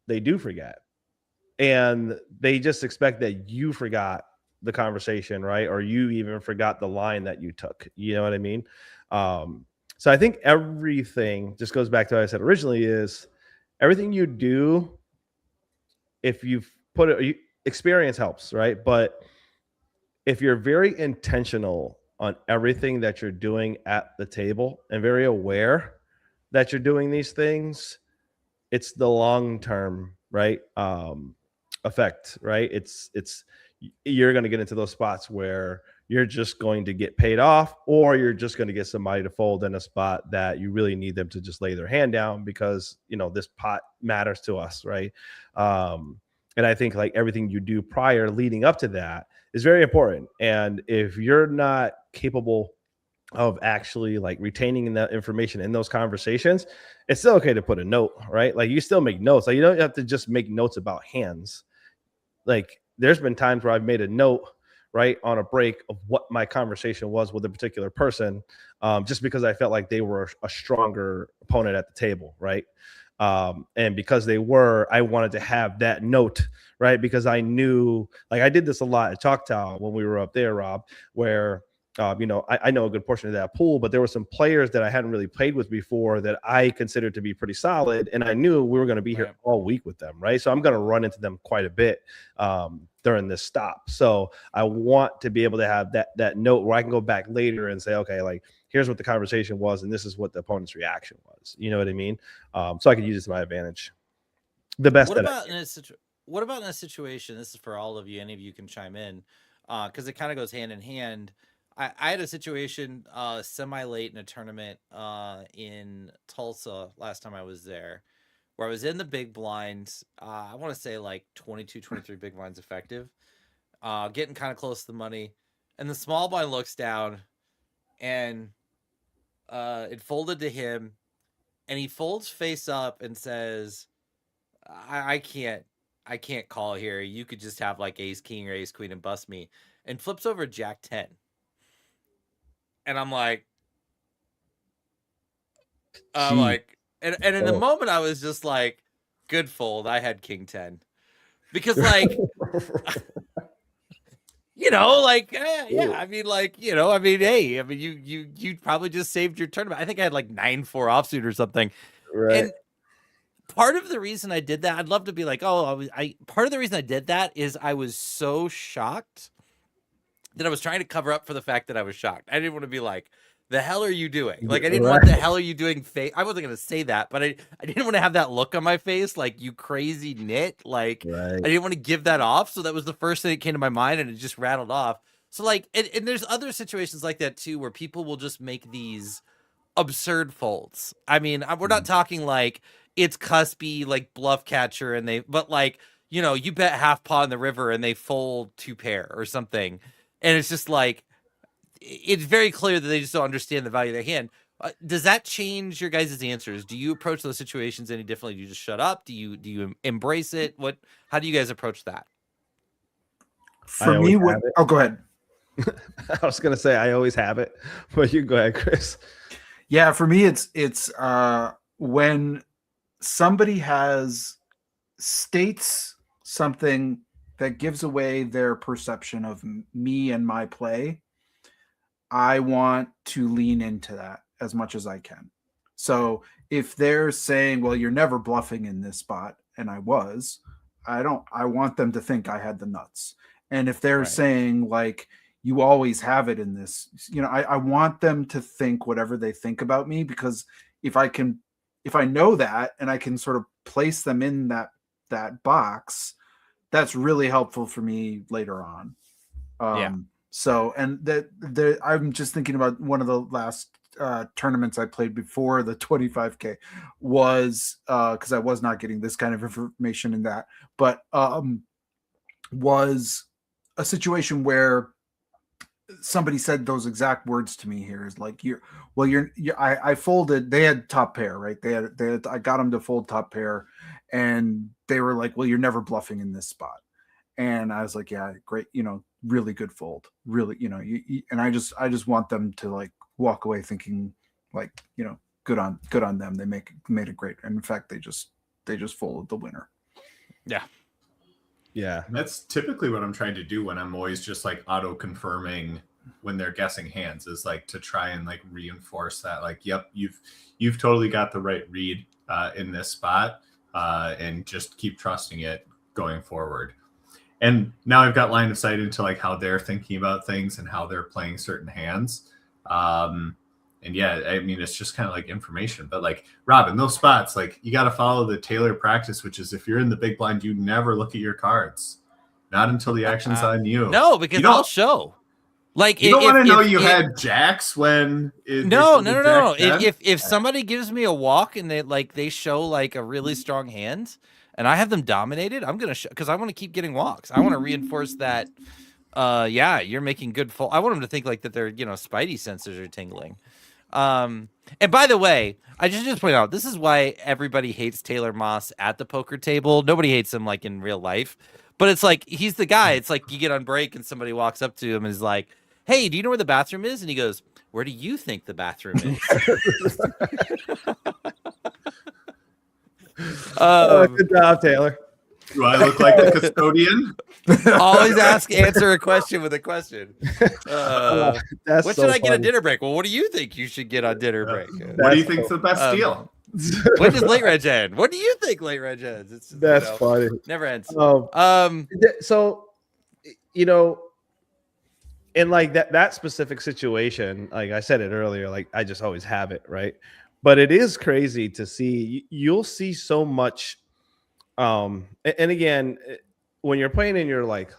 they do forget, and they just expect that you forgot the conversation, right? Or you even forgot the line that you took. You know what I mean? So I think everything just goes back to what I said originally, is everything you do, if you've put it, experience helps, right? But if you're very intentional on everything that you're doing at the table and very aware that you're doing these things, it's the long-term, right? Effect, right? It's you're going to get into those spots where you're just going to get paid off, or you're just going to get somebody to fold in a spot that you really need them to just lay their hand down because, this pot matters to us, right? And I think like everything you do prior leading up to that is very important. And if you're not capable of actually like retaining that information in those conversations, it's still okay to put a note, right? Like you still make notes. Like you don't have to just make notes about hands. Like there's been times where I've made a note, right, on a break of what my conversation was with a particular person, just because I felt like they were a stronger opponent at the table, right? And because they were, I wanted to have that note, right? Because I knew, like I did this a lot at Choctaw when we were up there, Rob, where I know a good portion of that pool, but there were some players that I hadn't really played with before that I considered to be pretty solid. And I knew we were going to be here all week with them, right? So I'm going to run into them quite a bit during this stop. So I want to be able to have that note where I can go back later and say, okay, like here's what the conversation was, and this is what the opponent's reaction was. You know what I mean? So I can use it to my advantage. The best. What about in a situation? This is for all of you. Any of you can chime in because it kind of goes hand in hand. I had a situation semi-late in a tournament in Tulsa last time I was there, where I was in the big blinds. I want to say like 22, 23 big blinds effective, getting kind of close to the money. And the small blind looks down and it folded to him. And he folds face up and says, I can't call here. You could just have like ace king or ace queen and bust me. And flips over jack 10. And I'm like, and in the moment I was just like, good fold. I had king 10 because like, you probably just saved your tournament. I think I had like 9-4 offsuit or something. Right. And part of the reason I did that, I'd love to be like, part of the reason I did that is I was so shocked that I was trying to cover up for the fact that I was shocked. I didn't want to be like, the hell are you doing? Like, I didn't want the hell are you doing face. I wasn't going to say that, but I didn't want to have that look on my face. Like, you crazy nit. Like, I didn't want to give that off. So that was the first thing that came to my mind and it just rattled off. So like, and there's other situations like that too, where people will just make these absurd folds. I mean, we're not talking like it's cuspy, like bluff catcher but like, you bet half paw in the river and they fold 2 pair or something. And it's just like, it's very clear that they just don't understand the value of their hand. Does that change your guys' answers? Do you approach those situations any differently? Do you just shut up? Do you embrace it? How do you guys approach that? For me, go ahead. I was going to say, I always have it, but you go ahead, Chris. Yeah. For me, it's when somebody states something that gives away their perception of me and my play, I want to lean into that as much as I can. So if they're saying, well, you're never bluffing in this spot, and I want them to think I had the nuts. And if they're saying like, you always have it in this, I want them to think whatever they think about me, because if I know that and I can sort of place them in that box, that's really helpful for me later on. So, and I'm just thinking about one of the last tournaments I played before the 25K was because I was not getting this kind of information in that, but was a situation where somebody said those exact words to me here is like, I folded, they had top pair, right? I got them to fold top pair and they were like, well, you're never bluffing in this spot. And I was like, yeah, great. Really good fold, really, and I just want them to like walk away thinking like, good on them. They made it great. And in fact, they just folded the winner. Yeah. That's typically what I'm trying to do when I'm always just like auto confirming when they're guessing hands, is like to try and like reinforce that, like, yep, you've totally got the right read in this spot, and just keep trusting it going forward. And now I've got line of sight into like how they're thinking about things and how they're playing certain hands. And yeah, I mean, it's just kind of like information, but like Rob, in those spots, like you got to follow the Taylor practice, which is if you're in the big blind, you never look at your cards, not until the action's on you. No, because I'll show. Like you don't want to know you had jacks when. No. If somebody gives me a walk and they show like a really strong hand, and I have them dominated, I'm gonna show, because I want to keep getting walks. I want to reinforce that Yeah, you're making good fold. I want them to think like that their spidey sensors are tingling. And by the way, I just point out, this is why everybody hates Taylor Moss at the poker table. Nobody hates him like in real life, but it's like he's the guy. It's like you get on break and somebody walks up to him and is like, "Hey, do you know where the bathroom is?" And he goes, "Where do you think the bathroom is?" Good job, Taylor. Do I look like the custodian? Always answer a question with a question. What should I get on dinner break? Well, what do you think you should get on dinner break? What do you think's the best deal? When does late reg end? What do you think late reg ends? It's just, that's funny. Never ends. So in like that specific situation, like I said it earlier, like I just always have it, right? But it is crazy to see. You'll see so much. And again, when you're playing in your like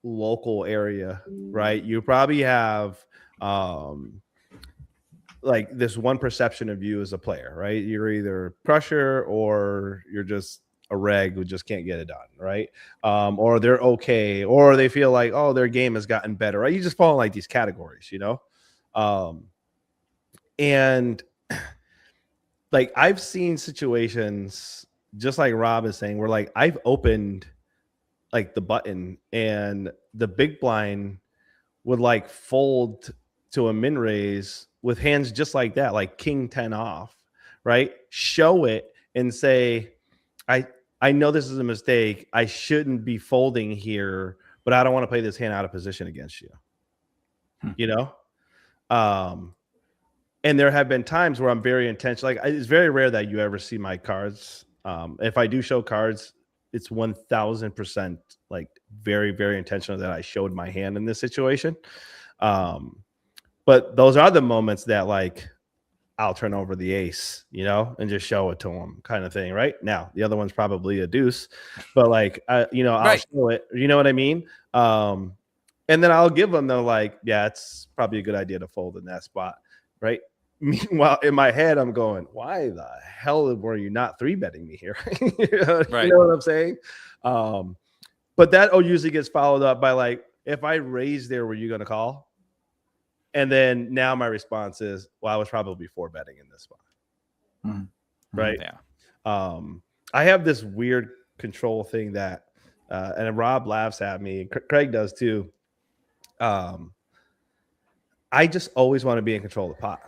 local area, right, you probably have like this one perception of you as a player, right? You're either crusher or you're just a reg who just can't get it done, right? Or they're okay, or they feel like, oh, their game has gotten better, right? You just fall in like these categories, and like I've seen situations just like Rob is saying, where like I've opened like the button and the big blind would like fold to a min raise with hands just like that, like king 10 off, right? Show it and say, I know this is a mistake. I shouldn't be folding here, but I don't want to play this hand out of position against you. And there have been times where I'm very intentional. Like it's very rare that you ever see my cards. If I do show cards, it's 1000% like very, very intentional that I showed my hand in this situation. But those are the moments that like I'll turn over the ace, and just show it to them, kind of thing. Right now, the other one's probably a deuce, but like I'll show it. You know what I mean? And then I'll give them. They're like, yeah, it's probably a good idea to fold in that spot, right? Meanwhile, in my head, I'm going, why the hell were you not 3-betting me here? Right. You know what I'm saying? But that usually gets followed up by like, if I raise there, were you going to call? And then now my response is, well, I was probably 4-betting in this spot. Mm-hmm. Right. Yeah. I have this weird control thing that, and Rob laughs at me, and Craig does too. I just always want to be in control of the pot.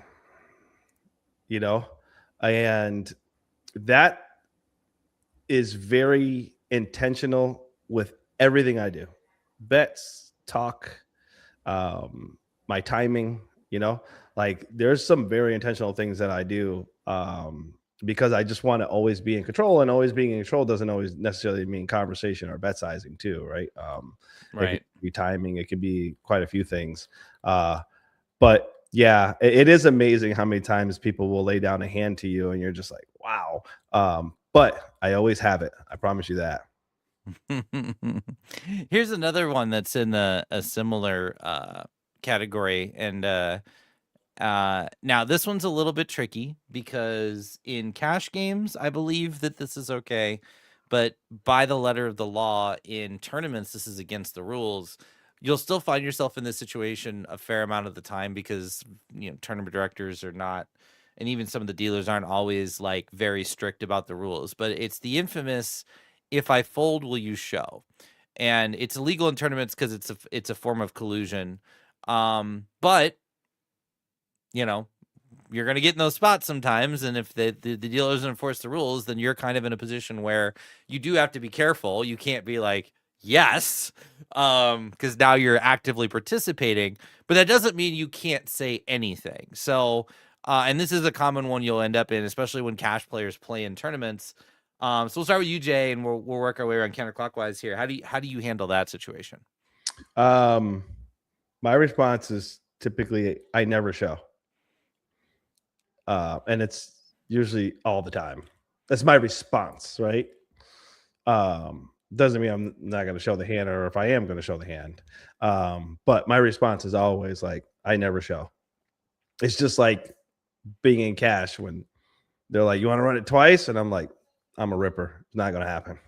And that is very intentional with everything I do. Bets, talk, my timing, like there's some very intentional things that I do because I just want to always be in control, and always being in control doesn't always necessarily mean conversation or bet sizing too, right? Right. It could be timing. It could be quite a few things. But yeah, it is amazing how many times people will lay down a hand to you and you're just like, wow. But I always have it. I promise you that. Here's another one that's in a similar category. And now this one's a little bit tricky because in cash games, I believe that this is okay. But by the letter of the law in tournaments, this is against the rules. You'll still find yourself in this situation a fair amount of the time because, tournament directors are not, and even some of the dealers aren't always like very strict about the rules, but it's the infamous, if I fold, will you show? And it's illegal in tournaments because it's a form of collusion. But you're going to get in those spots sometimes. And if the dealer doesn't enforce the rules, then you're kind of in a position where you do have to be careful. You can't be like, yes, because now you're actively participating, but that doesn't mean you can't say anything. So, and this is a common one you'll end up in, especially when cash players play in tournaments. So we'll start with you, Jay, and we'll work our way around counterclockwise here. How do you handle that situation? My response is typically I never show, and it's usually all the time. That's my response, right? Doesn't mean I'm not going to show the hand, or if I am going to show the hand. But my response is always like, I never show. It's just like being in cash when they're like, you want to run it twice? And I'm like, I'm a ripper. It's not going to happen.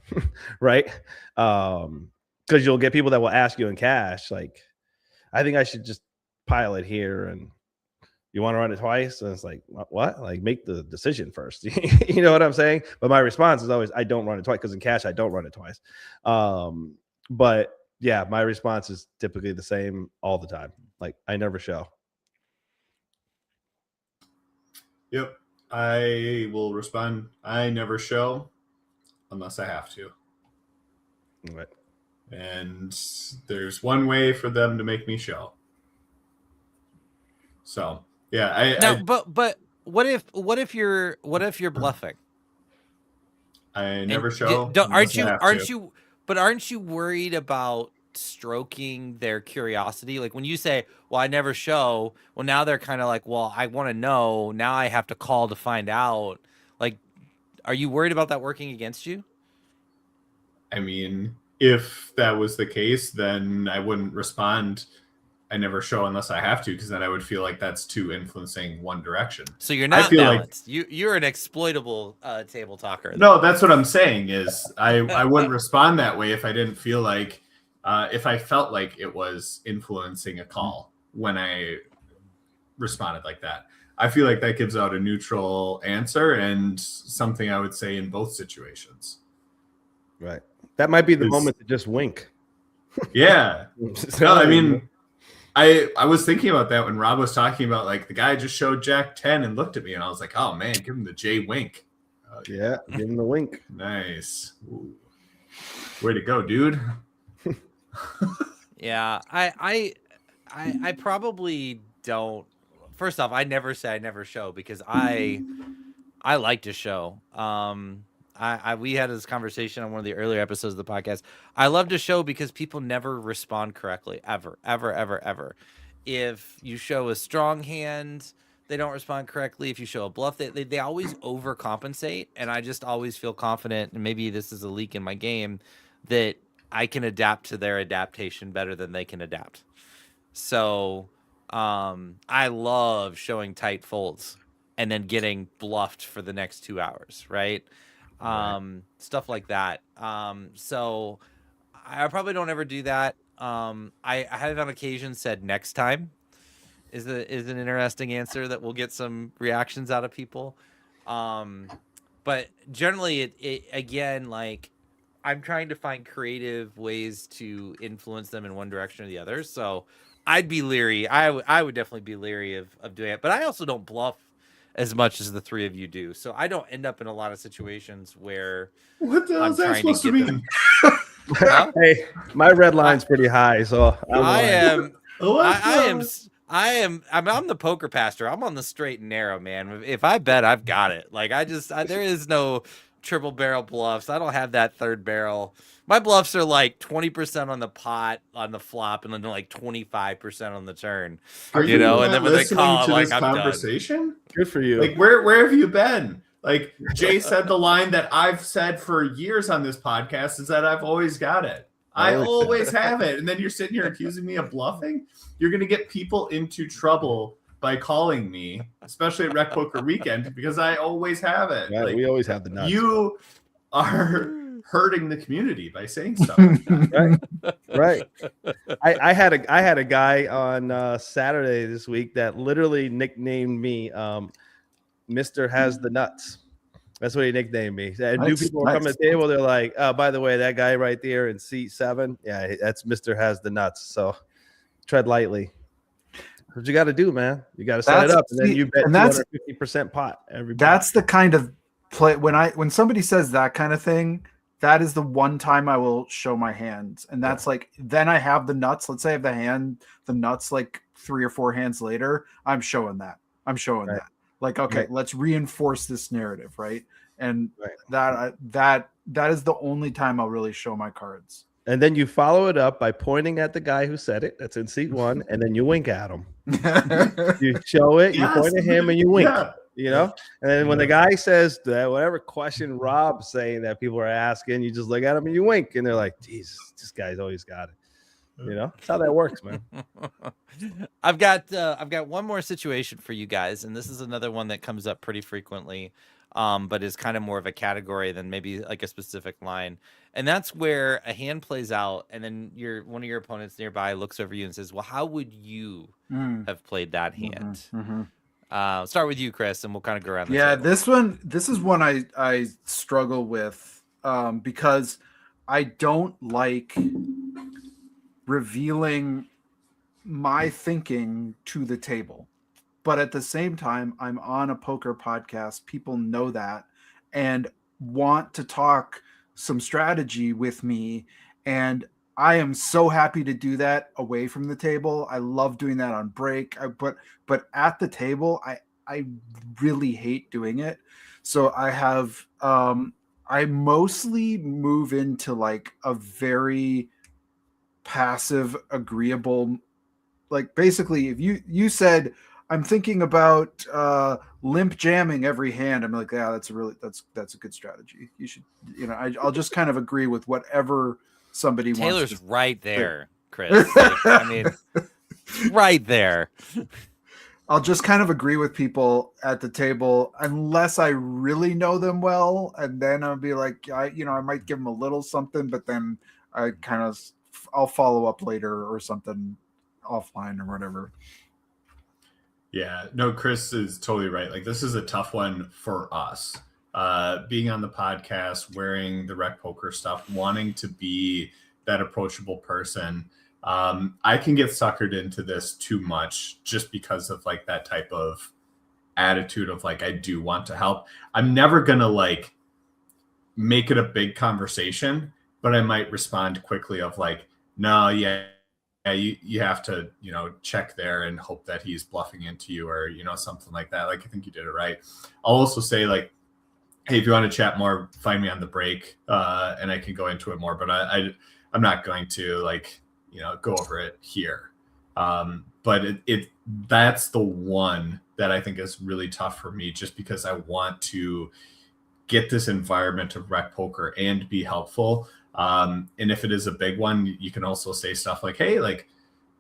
Right. Because you'll get people that will ask you in cash, like, I think I should just pile it here, and you want to run it twice? And it's like, what? Like, make the decision first. You know what I'm saying? But my response is always, I don't run it twice, because in cash, I don't run it twice. But yeah, my response is typically the same all the time. Like, I never show. Yep. I will respond. I never show unless I have to. Right. And there's one way for them to make me show. So yeah, but what if you're bluffing? I never show. Aren't you worried about stroking their curiosity? Like when you say, well, I never show, well, now they're kind of like, well, I want to know, now I have to call to find out. Like, are you worried about that working against you? I mean, if that was the case, then I wouldn't respond, I never show unless I have to, because then I would feel like that's too influencing one direction. So you're not balanced. Like, you're an exploitable table talker. No, that's what I'm saying is I wouldn't respond that way if I didn't feel like, if I felt like it was influencing a call when I responded like that. I feel like that gives out a neutral answer and something I would say in both situations. Right. That might be the moment to just wink. Yeah. No, I mean, I was thinking about that when Rob was talking about, like, the guy just showed Jack 10 and looked at me, and I was like, oh man, give him the J wink. Yeah, give him the wink. Nice. Ooh. Way to go, dude. Yeah, I probably don't. First off, I never say I never show, because I like to show. We had this conversation on one of the earlier episodes of the podcast. I love to show because people never respond correctly, ever. If you show a strong hand, they don't respond correctly. If you show a bluff, they always overcompensate, and I just always feel confident, and maybe this is a leak in my game, that I can adapt to their adaptation better than they can adapt. So I love showing tight folds and then getting bluffed for the next 2 hours, right? Stuff like that. So I probably don't ever do that. I have on occasion said next time is an interesting answer that will get some reactions out of people. But generally it again, like, I'm trying to find creative ways to influence them in one direction or the other. So I'd be leery. I would definitely be leery of doing it, but I also don't bluff as much as the three of you do. So I don't end up in a lot of situations where what the hell is that supposed to mean? Hey, my red line's pretty high, so I'm the poker pastor. I'm on the straight and narrow, man. If I bet, I've got it. Like, there is no triple barrel bluffs. I don't have that third barrel. My bluffs are like 20% on the pot on the flop, and then like 25% on the turn. Are you know? And then when they call, to like, this I'm conversation? Done. Good for you. Like, where have you been? Like, Jay said the line that I've said for years on this podcast is that I've always got it. I always have it. And then you're sitting here accusing me of bluffing. You're going to get people into trouble by calling me, especially at Rec Poker Weekend, because I always have it. Right, like, we always have the nuts. You are hurting the community by saying stuff like that. Right. I had a guy on Saturday this week that literally nicknamed me Mr. Has the Nuts. That's what he nicknamed me. And new people come to the table, they're like, oh, by the way, that guy right there in seat 7, yeah, that's Mr. Has the Nuts. So tread lightly. That's what you got to do, man. You got to set it up, and then you bet 250% pot every. That's the kind of play when somebody says that kind of thing. That is the one time I will show my hands, and that's like, then I have the nuts. Let's say I have the nuts like 3 or 4 hands later. I'm showing that. That. Like, okay, let's reinforce this narrative, right? And that is the only time I'll really show my cards. And then you follow it up by pointing at the guy who said it. That's in seat 1, and then you wink at him. You show it, you point at him, and you wink. Yeah. You know, and then when the guy says that, whatever question Rob's saying that people are asking, you just look at him and you wink, and they're like, "Jesus, this guy's always got it." You know, that's how that works, man. I've got one more situation for you guys, and this is another one that comes up pretty frequently. but is kind of more of a category than maybe like a specific line. And that's where a hand plays out, and then one of your opponents nearby looks over you and says, well, how would you have played that hand? Start with you, Chris, and we'll kind of go around the table. This is one I struggle with because I don't like revealing my thinking to the table. But at the same time, I'm on a poker podcast. People know that and want to talk some strategy with me. And I am so happy to do that away from the table. I love doing that on break. But at the table, I really hate doing it. So I have I mostly move into like a very passive, agreeable, like basically if you said I'm thinking about limp jamming every hand, I'm like, yeah, that's a good strategy. You should, I'll just kind of agree with whatever somebody Taylor's wants. Right there, Chris. I mean, right there. I'll just kind of agree with people at the table unless I really know them well, and then I'll be like, I might give them a little something, but then I'll follow up later or something offline or whatever. Yeah, no, Chris is totally right. Like, this is a tough one for us. Being on the podcast, wearing the Rec Poker stuff, wanting to be that approachable person. I can get suckered into this too much just because of like that type of attitude of like, I do want to help. I'm never going to like make it a big conversation, but I might respond quickly of like, no, yeah, you have to, check there and hope that he's bluffing into you or, something like that. Like, I think you did it right. I'll also say like, hey, if you want to chat more, find me on the break and I can go into it more, but I'm not going to like, go over it here. But that's the one that I think is really tough for me just because I want to get this environment of Rec Poker and be helpful. And if it is a big one, you can also say stuff like, hey, like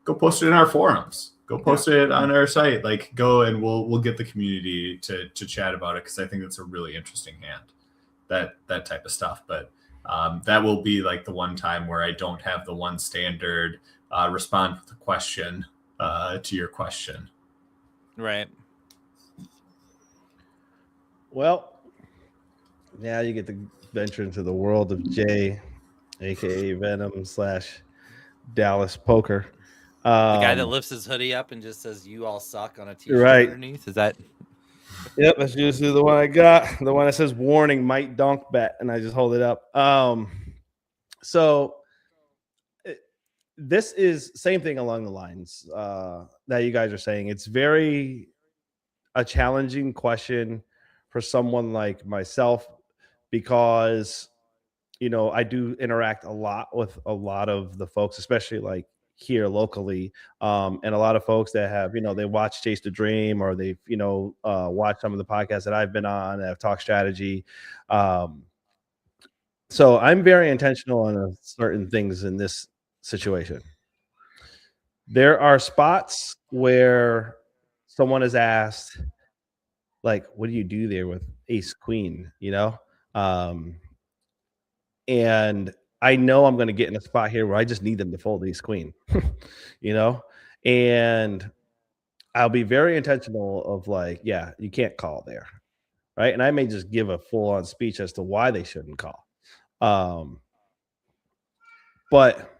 go post it in our forums, go post it on our site, like go and we'll get the community to chat about it. Cause I think that's a really interesting hand, that type of stuff. But that will be like the one time where I don't have the one standard respond with a question to your question. Right. Well, now you get to venture into the world of Jay, aka Venom / Dallas Poker. The guy that lifts his hoodie up and just says "You all suck" on a t-shirt right underneath. Is that? Yep, that's usually the one I got. The one that says "Warning, might donk bet," and I just hold it up. So this is same thing along the lines that you guys are saying. It's very a challenging question for someone like myself because I do interact a lot with a lot of the folks, especially like here locally, and a lot of folks that have they watch Chase the Dream or they've watched some of the podcasts that I've been on that have talked strategy. So I'm very intentional on certain things in this situation. There are spots where someone is asked, like, what do you do there with ace queen? And I know I'm going to get in a spot here where I just need them to fold ace queen, and I'll be very intentional of like, yeah, you can't call there. Right. And I may just give a full on speech as to why they shouldn't call. But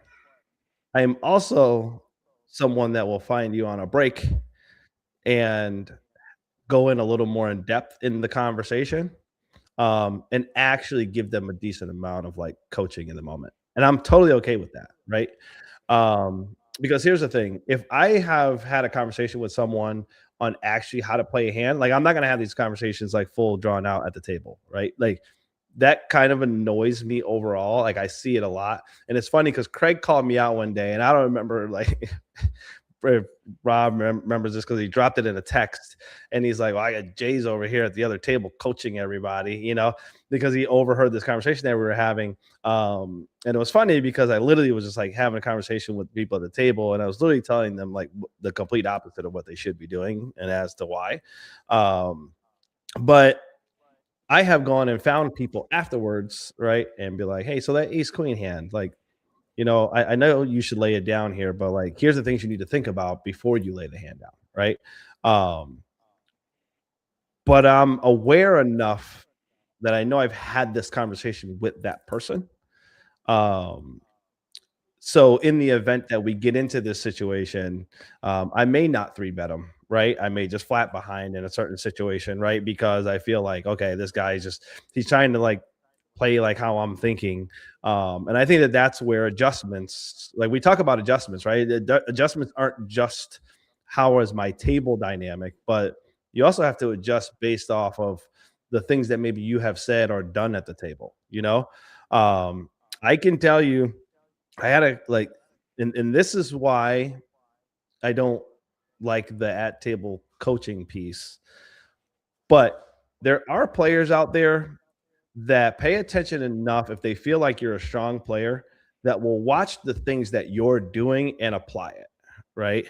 I am also someone that will find you on a break and go in a little more in depth in the conversation. And actually give them a decent amount of like coaching in the moment. And I'm totally okay with that. Right. Because here's the thing. If I have had a conversation with someone on actually how to play a hand, like I'm not going to have these conversations like full drawn out at the table. Right. Like that kind of annoys me overall. Like I see it a lot. And it's funny because Craig called me out one day and I don't remember like Rob remembers this because he dropped it in a text and he's like, well, I got Jay's over here at the other table coaching everybody, because he overheard this conversation that we were having. And it was funny because I literally was just like having a conversation with people at the table. And I was literally telling them like the complete opposite of what they should be doing and as to why. But I have gone and found people afterwards, right, and be like, hey, so that ace queen hand, like, you know, I know you should lay it down here, but like, here's the things you need to think about before you lay the hand down, right? But I'm aware enough that I know I've had this conversation with that person. So in the event that we get into this situation, I may not 3-bet him, right? I may just flat behind in a certain situation, right? Because I feel like, okay, this guy is he's trying to like play like how I'm thinking. And I think that that's where adjustments, like we talk about adjustments, right? Adjustments aren't just how is my table dynamic, but you also have to adjust based off of the things that maybe you have said or done at the table, you know? I can tell you, I had a like, and this is why I don't like the at table coaching piece. But there are players out there that pay attention enough if they feel like you're a strong player that will watch the things that you're doing and apply it, right?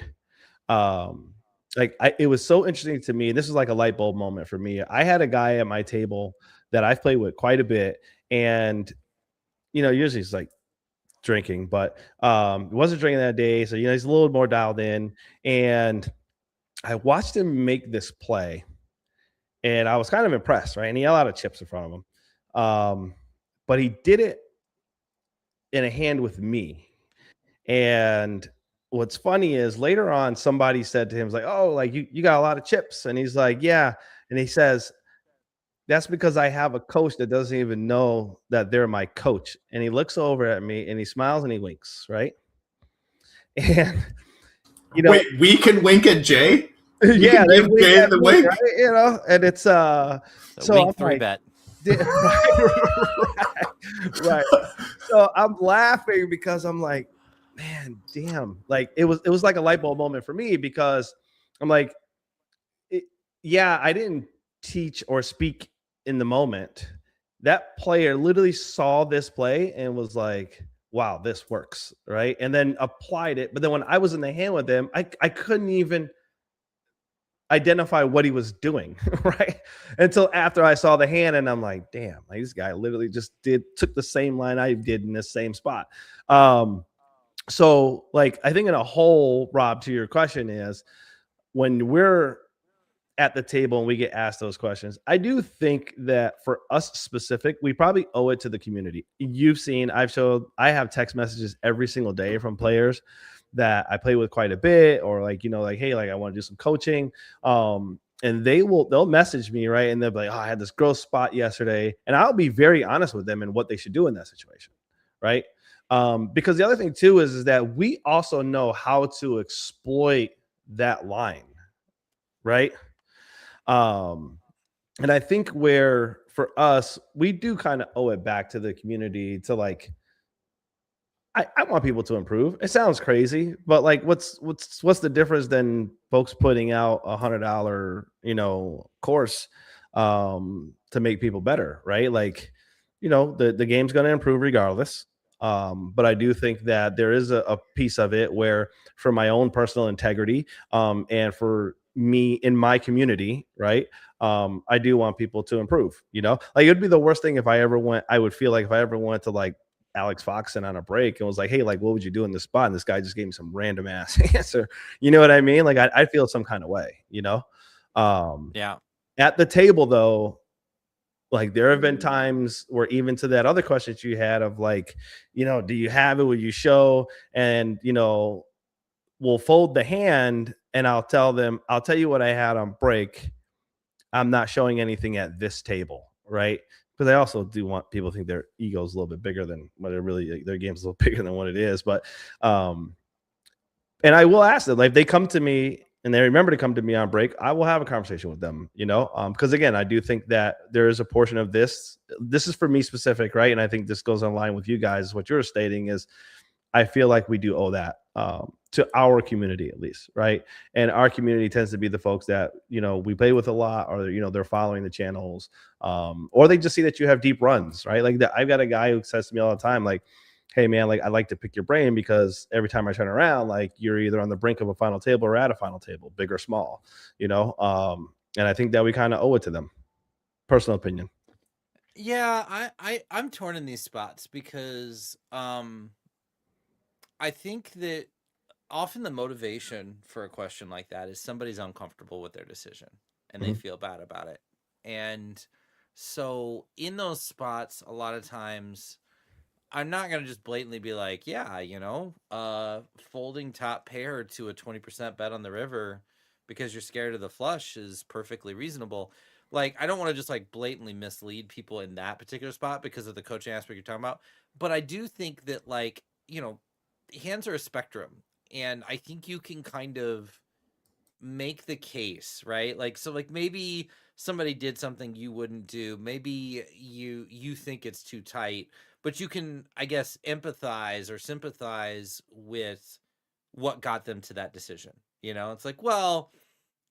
It was so interesting to me. This is like a light bulb moment for me. I had a guy at my table that I've played with quite a bit, and you know, usually he's like drinking, but wasn't drinking that day, so you know he's a little more dialed in. And I watched him make this play, and I was kind of impressed, right? And he had a lot of chips in front of him, but he did it in a hand with me. And what's funny is later on, somebody said to him, like, "Oh, like you got a lot of chips," and he's like, "Yeah," and he says, "That's because I have a coach that doesn't even know that they're my coach." And he looks over at me and he smiles and he winks, right? And you know, wait, we can wink at Jay? Yeah, they wink Jay the wink, right? You know, and it's so wink 3-bet. Right. So I'm laughing because I'm like, man, damn. Like it was like a light bulb moment for me, because I'm like, yeah, I didn't teach or speak in the moment. That player literally saw this play and was like, wow, this works, right? And then applied it. But then when I was in the hand with him, I couldn't even identify what he was doing, right? Until after I saw the hand, and I'm like, damn, like this guy literally just took the same line I did in the same spot. So like, I think in a whole, Rob, to your question is, when we're at the table and we get asked those questions, I do think that for us specific, we probably owe it to the community. You've seen, I have text messages every single day from players that I play with quite a bit, or like, you know, like, hey, like I want to do some coaching. And they'll message me, right? And they'll be like, oh, I had this growth spot yesterday. And I'll be very honest with them and what they should do in that situation, right? Because the other thing too is that we also know how to exploit that line, right? And I think where for us, we do kind of owe it back to the community to like, I want people to improve. It sounds crazy, but like, what's the difference than folks putting out $100, you know, course, to make people better, right? Like, you know, the game's going to improve regardless. But I do think that there is a piece of it where, for my own personal integrity, and for me in my community, right, I do want people to improve. You know, like it'd be the worst thing if I would feel like if I ever went to like Alex Foxen on a break and was like, hey, like, what would you do in this spot? And this guy just gave me some random ass answer. You know what I mean? Like I feel some kind of way, you know? Yeah. At the table though, like there have been times where, even to that other question that you had of like, you know, do you have it? Will you show? And, you know, we'll fold the hand and I'll tell you what I had on break. I'm not showing anything at this table, right? Because I also do want people to think their ego is a little bit bigger than what it really, their game's a little bigger than what it is. But, and I will ask them, like, if they come to me and they remember to come to me on break, I will have a conversation with them, you know? Because again, I do think that there is a portion of this is for me specific, right? And I think this goes in line with you guys. What you're stating is, I feel like we do owe that to our community, at least, right? And our community tends to be the folks that, you know, we play with a lot, or, you know, they're following the channels, or they just see that you have deep runs, right? Like that, I've got a guy who says to me all the time, like, hey man, like I like to pick your brain because every time I turn around, like you're either on the brink of a final table or at a final table, big or small, you know? And I think that we kind of owe it to them. Personal opinion. Yeah, I'm torn in these spots because I think that often the motivation for a question like that is somebody's uncomfortable with their decision and they feel bad about it. And so in those spots, a lot of times I'm not going to just blatantly be like, yeah, folding top pair to a 20% bet on the river because you're scared of the flush is perfectly reasonable. Like, I don't want to just like blatantly mislead people in that particular spot because of the coaching aspect you're talking about. But I do think that, like, hands are a spectrum. And I think you can kind of make the case, right? Like, so like maybe somebody did something you wouldn't do. Maybe you think it's too tight, but you can, I guess, empathize or sympathize with what got them to that decision. It's like, well,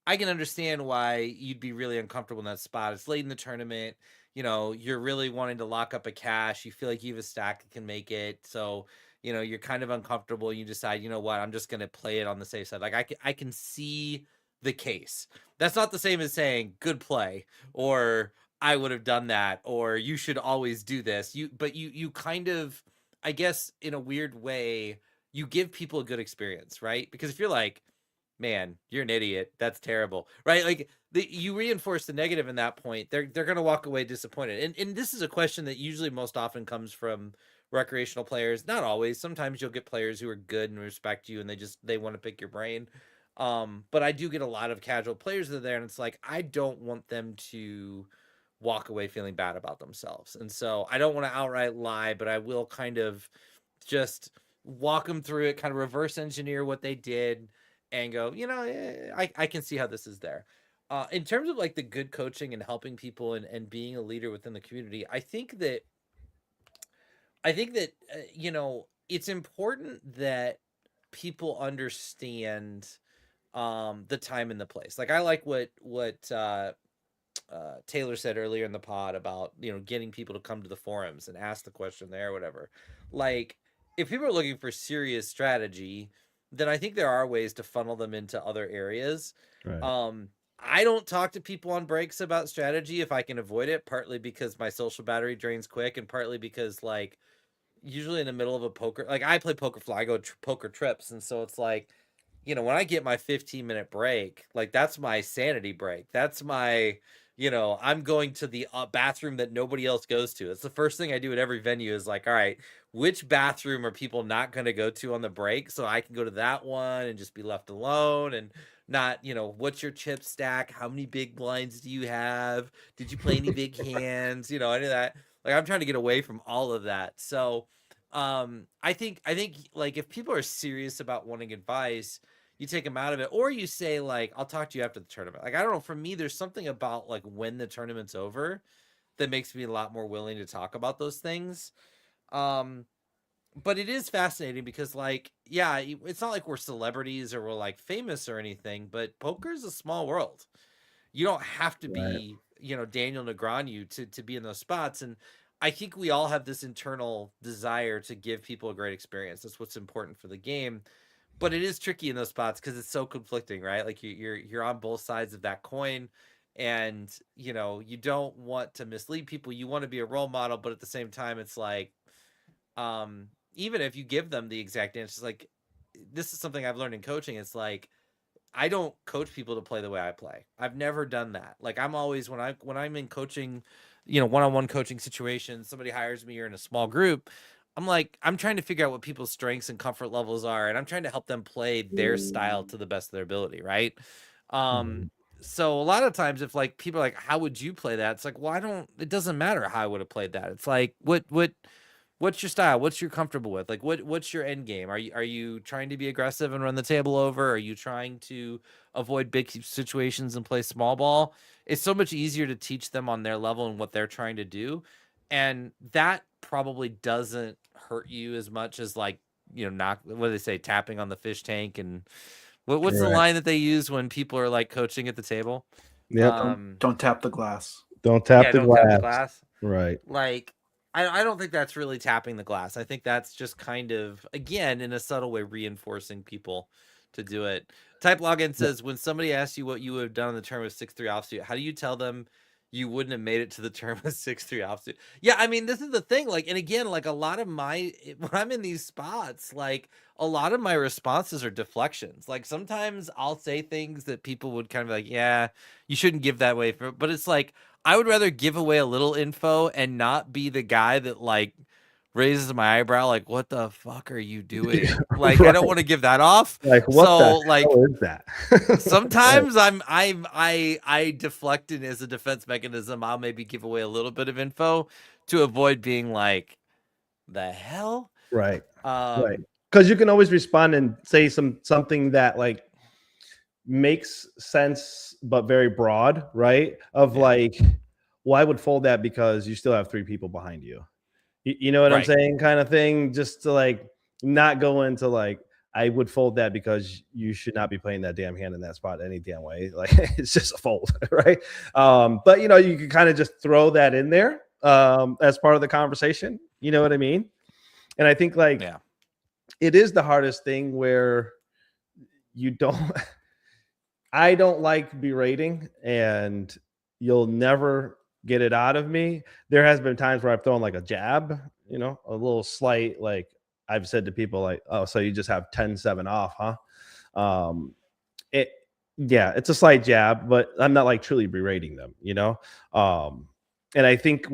I can understand why you'd be really uncomfortable in that spot. It's late in the tournament. You're really wanting to lock up a cash. You feel like you have a stack that can make it. So, you're kind of uncomfortable. You decide, you know what, I'm just going to play it on the safe side. Like I can see the case. That's not the same as saying good play or I would have done that or you should always do this. But you kind of, I guess, in a weird way, you give people a good experience, right? Because if you're like, man, you're an idiot, that's terrible, right? Like you reinforce the negative in that point. They're going to walk away disappointed. And this is a question that usually most often comes from recreational players. Not always. Sometimes you'll get players who are good and respect you and they want to pick your brain. But I do get a lot of casual players that are there and it's like, I don't want them to walk away feeling bad about themselves. And so I don't want to outright lie, but I will kind of just walk them through it, kind of reverse engineer what they did and go, I can see how this is there. In terms of like the good coaching and helping people and being a leader within the community, I think that it's important that people understand the time and the place. Like I like what Taylor said earlier in the pod about, getting people to come to the forums and ask the question there or whatever. Like if people are looking for serious strategy, then I think there are ways to funnel them into other areas. Right. I don't talk to people on breaks about strategy if I can avoid it, partly because my social battery drains quick and partly because like usually in the middle of a poker, like I play poker fly, I go poker trips. And so it's like, when I get my 15-minute break, like that's my sanity break. That's my, I'm going to the bathroom that nobody else goes to. It's the first thing I do at every venue is like, all right, which bathroom are people not going to go to on the break? So I can go to that one and just be left alone and not, what's your chip stack? How many big blinds do you have? Did you play any big hands? Any of that. Like I'm trying to get away from all of that. So I think like if people are serious about wanting advice, you take them out of it, or you say like, I'll talk to you after the tournament. Like, I don't know, for me, there's something about like when the tournament's over that makes me a lot more willing to talk about those things. But it is fascinating because like, yeah, it's not like we're celebrities or we're like famous or anything, but poker is a small world. You don't have to be, Daniel Negreanu to be in those spots. And I think we all have this internal desire to give people a great experience. That's what's important for the game. But it is tricky in those spots because it's so conflicting, right? Like you're on both sides of that coin, and you don't want to mislead people. You want to be a role model, but at the same time, it's like, even if you give them the exact answers, like this is something I've learned in coaching. It's like I don't coach people to play the way I play. I've never done that. Like I'm always when I'm in coaching, one-on-one coaching situations, somebody hires me or in a small group. I'm like, I'm trying to figure out what people's strengths and comfort levels are, and I'm trying to help them play their style to the best of their ability, right? So a lot of times if like people are like, how would you play that? It's like, well, it doesn't matter how I would have played that. It's like, what's your style? What's you're comfortable with? Like what's your end game? Are you trying to be aggressive and run the table over? Are you trying to avoid big situations and play small ball? It's so much easier to teach them on their level and what they're trying to do. And that probably doesn't hurt you as much as like, not what do they say, tapping on the fish tank. And what's the line that they use when people are like coaching at the table? Yeah. Don't tap the glass. Don't tap the glass. Tap the glass. Right. Like, I don't think that's really tapping the glass. I think that's just kind of, again, in a subtle way, reinforcing people to do it. Type Login says, when somebody asks you what you would have done in the term of 6-3 offsuit, how do you tell them you wouldn't have made it to the turn with 6-3 offsuit. Yeah, I mean, this is the thing. Like, and again, like a lot of when I'm in these spots, like a lot of my responses are deflections. Like sometimes I'll say things that people would kind of be like, yeah, you shouldn't give that away. But it's like, I would rather give away a little info and not be the guy that like raises my eyebrow, like, what the fuck are you doing? Like, right. I don't want to give that off. Like, what the hell is that? Sometimes I deflect it as a defense mechanism. I'll maybe give away a little bit of info to avoid being like, the hell? Right. Right. Because you can always respond and say something that like makes sense, but very broad, right? Of like, well, I would fold that because you still have 3 people behind you. You know what I'm saying? Kind of thing, just to like not go into like, I would fold that because you should not be playing that damn hand in that spot any damn way. Like it's just a fold, right? But you know, you can kind of just throw that in there as part of the conversation. You know what I mean? And I think like it is the hardest thing where you don't. I don't like berating, and you'll never get it out of me. There has been times where I've thrown like a jab, you know, a little slight, like I've said to people like, oh, so you just have 10-7 off, huh? It's a slight jab, but I'm not like truly berating them, you know? And I think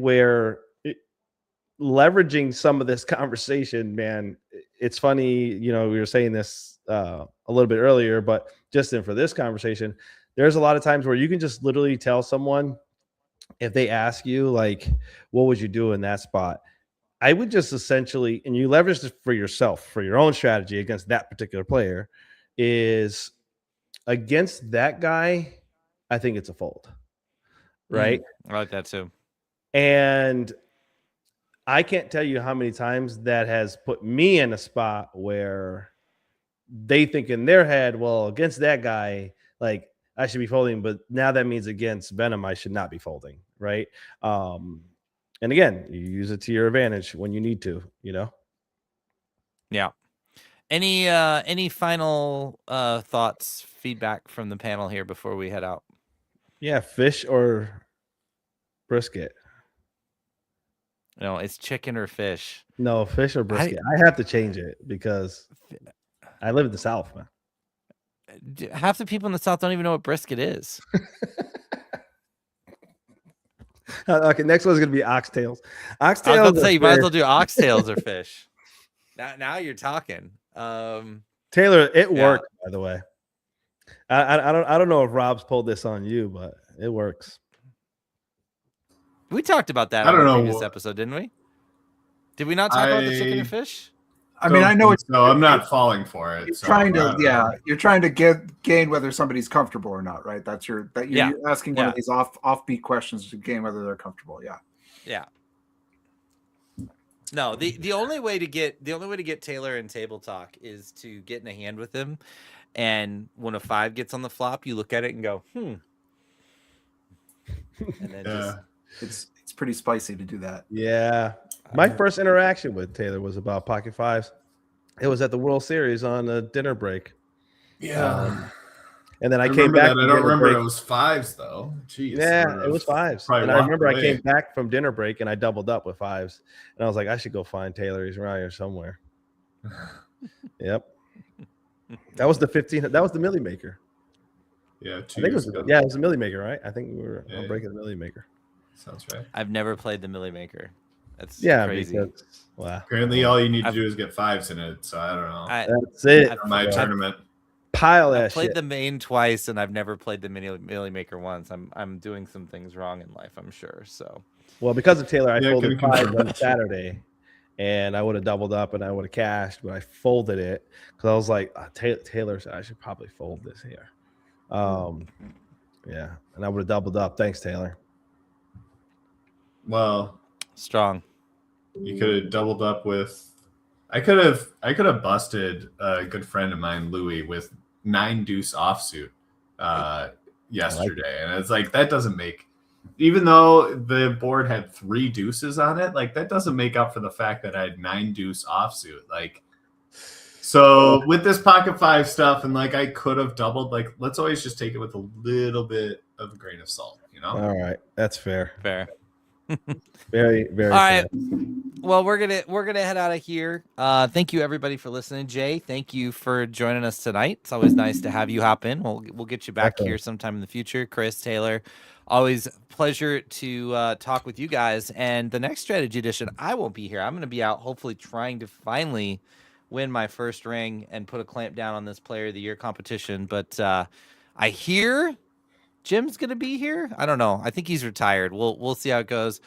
leveraging some of this conversation, man, it's funny, you know, we were saying this a little bit earlier, but just for this conversation, there's a lot of times where you can just literally tell someone, if they ask you like, what would you do in that spot? I would just essentially, and you leverage this for yourself, for your own strategy against that particular player, is against that guy, I think it's a fold. Right? I like that too. And I can't tell you how many times that has put me in a spot where they think in their head, well, against that guy, like I should be folding, but now that means against Venom, I should not be folding, right? And again, you use it to your advantage when you need to, you know? Yeah. Any final thoughts, feedback from the panel here before we head out? Yeah, fish or brisket? No, it's chicken or fish. No, fish or brisket. I have to change it because I live in the South, man. Half the people in the South don't even know what brisket is. Okay, next one's gonna be oxtails. I was about to say you might as well do oxtails or fish. Now you're talking. Taylor, it worked, by the way. I don't know if Rob's pulled this on you, but it works. We talked about that on the previous episode, didn't we? Did we not talk about the chicken and fish? I mean, I know it's no. I'm not falling for it. You're trying to gain whether somebody's comfortable or not, right? You're asking one of these offbeat questions to gain whether they're comfortable. Yeah. No, the only way to get Taylor in table talk is to get in a hand with him, and when a 5 gets on the flop, you look at it and go, and then it's pretty spicy to do that. Yeah. My first interaction with Taylor was about pocket 5s. It was at the World Series on a dinner break. Yeah. And then I came back. I don't remember it was 5s though. Jeez. Yeah, it was 5s. And I remember I came back from dinner break and I doubled up with 5s. And I was like, I should go find Taylor. He's around here somewhere. Yep. That was the 15. That was the Millie Maker. Yeah, I think it was. Yeah, it was a Millie Maker, right? I think we were breaking the Millie Maker. Sounds right. I've never played the Millie Maker. That's crazy. Because, wow. Apparently, all you need to do is get 5s in it. So I don't know. That's it. My tournament. Pile that I've played shit. the main twice, and I've never played the Millie Maker once. I'm doing some things wrong in life, I'm sure. So, well, because of Taylor, I folded 5 on Saturday, and I would have doubled up and I would have cashed, but I folded it because I was like, Taylor said I should probably fold this here. Yeah, and I would have doubled up. Thanks, Taylor. Well, strong. You could have doubled up with. I could have busted a good friend of mine, Louis, with 9 deuce offsuit yesterday, and it's like that doesn't make. Even though the board had 3 deuces on it, like that doesn't make up for the fact that I had 9 deuce offsuit. Like, so with this pocket 5 stuff, and like I could have doubled. Like, let's always just take it with a little bit of a grain of salt. All right, that's fair. Fair. Very, very. All right. Well, we're gonna head out of here. Thank you everybody for listening. Jay, thank you for joining us tonight. It's always nice to have you hop in. We'll get you back here sometime in the future. Chris, Taylor, always pleasure to talk with you guys. And the next strategy edition, I won't be here. I'm gonna be out, hopefully trying to finally win my first ring and put a clamp down on this Player of the Year competition. But I hear Jim's gonna be here. I don't know. I think he's retired. We'll see how it goes.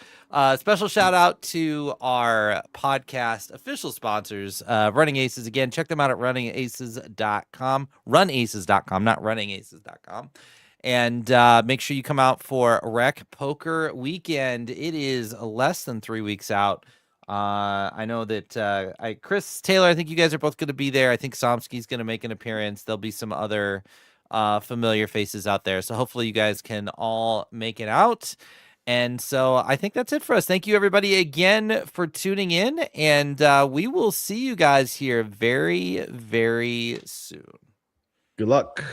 Special shout out to our podcast official sponsors, Running Aces. Again, check them out at runningaces.com. Runaces.com, not runningaces.com. And make sure you come out for Rec Poker Weekend. It is less than 3 weeks out. I know that Chris, Taylor, I think you guys are both going to be there. I think Somsky's going to make an appearance. There'll be some other familiar faces out there. So hopefully you guys can all make it out. And so I think that's it for us. Thank you everybody again for tuning in. And we will see you guys here very, very soon. Good luck.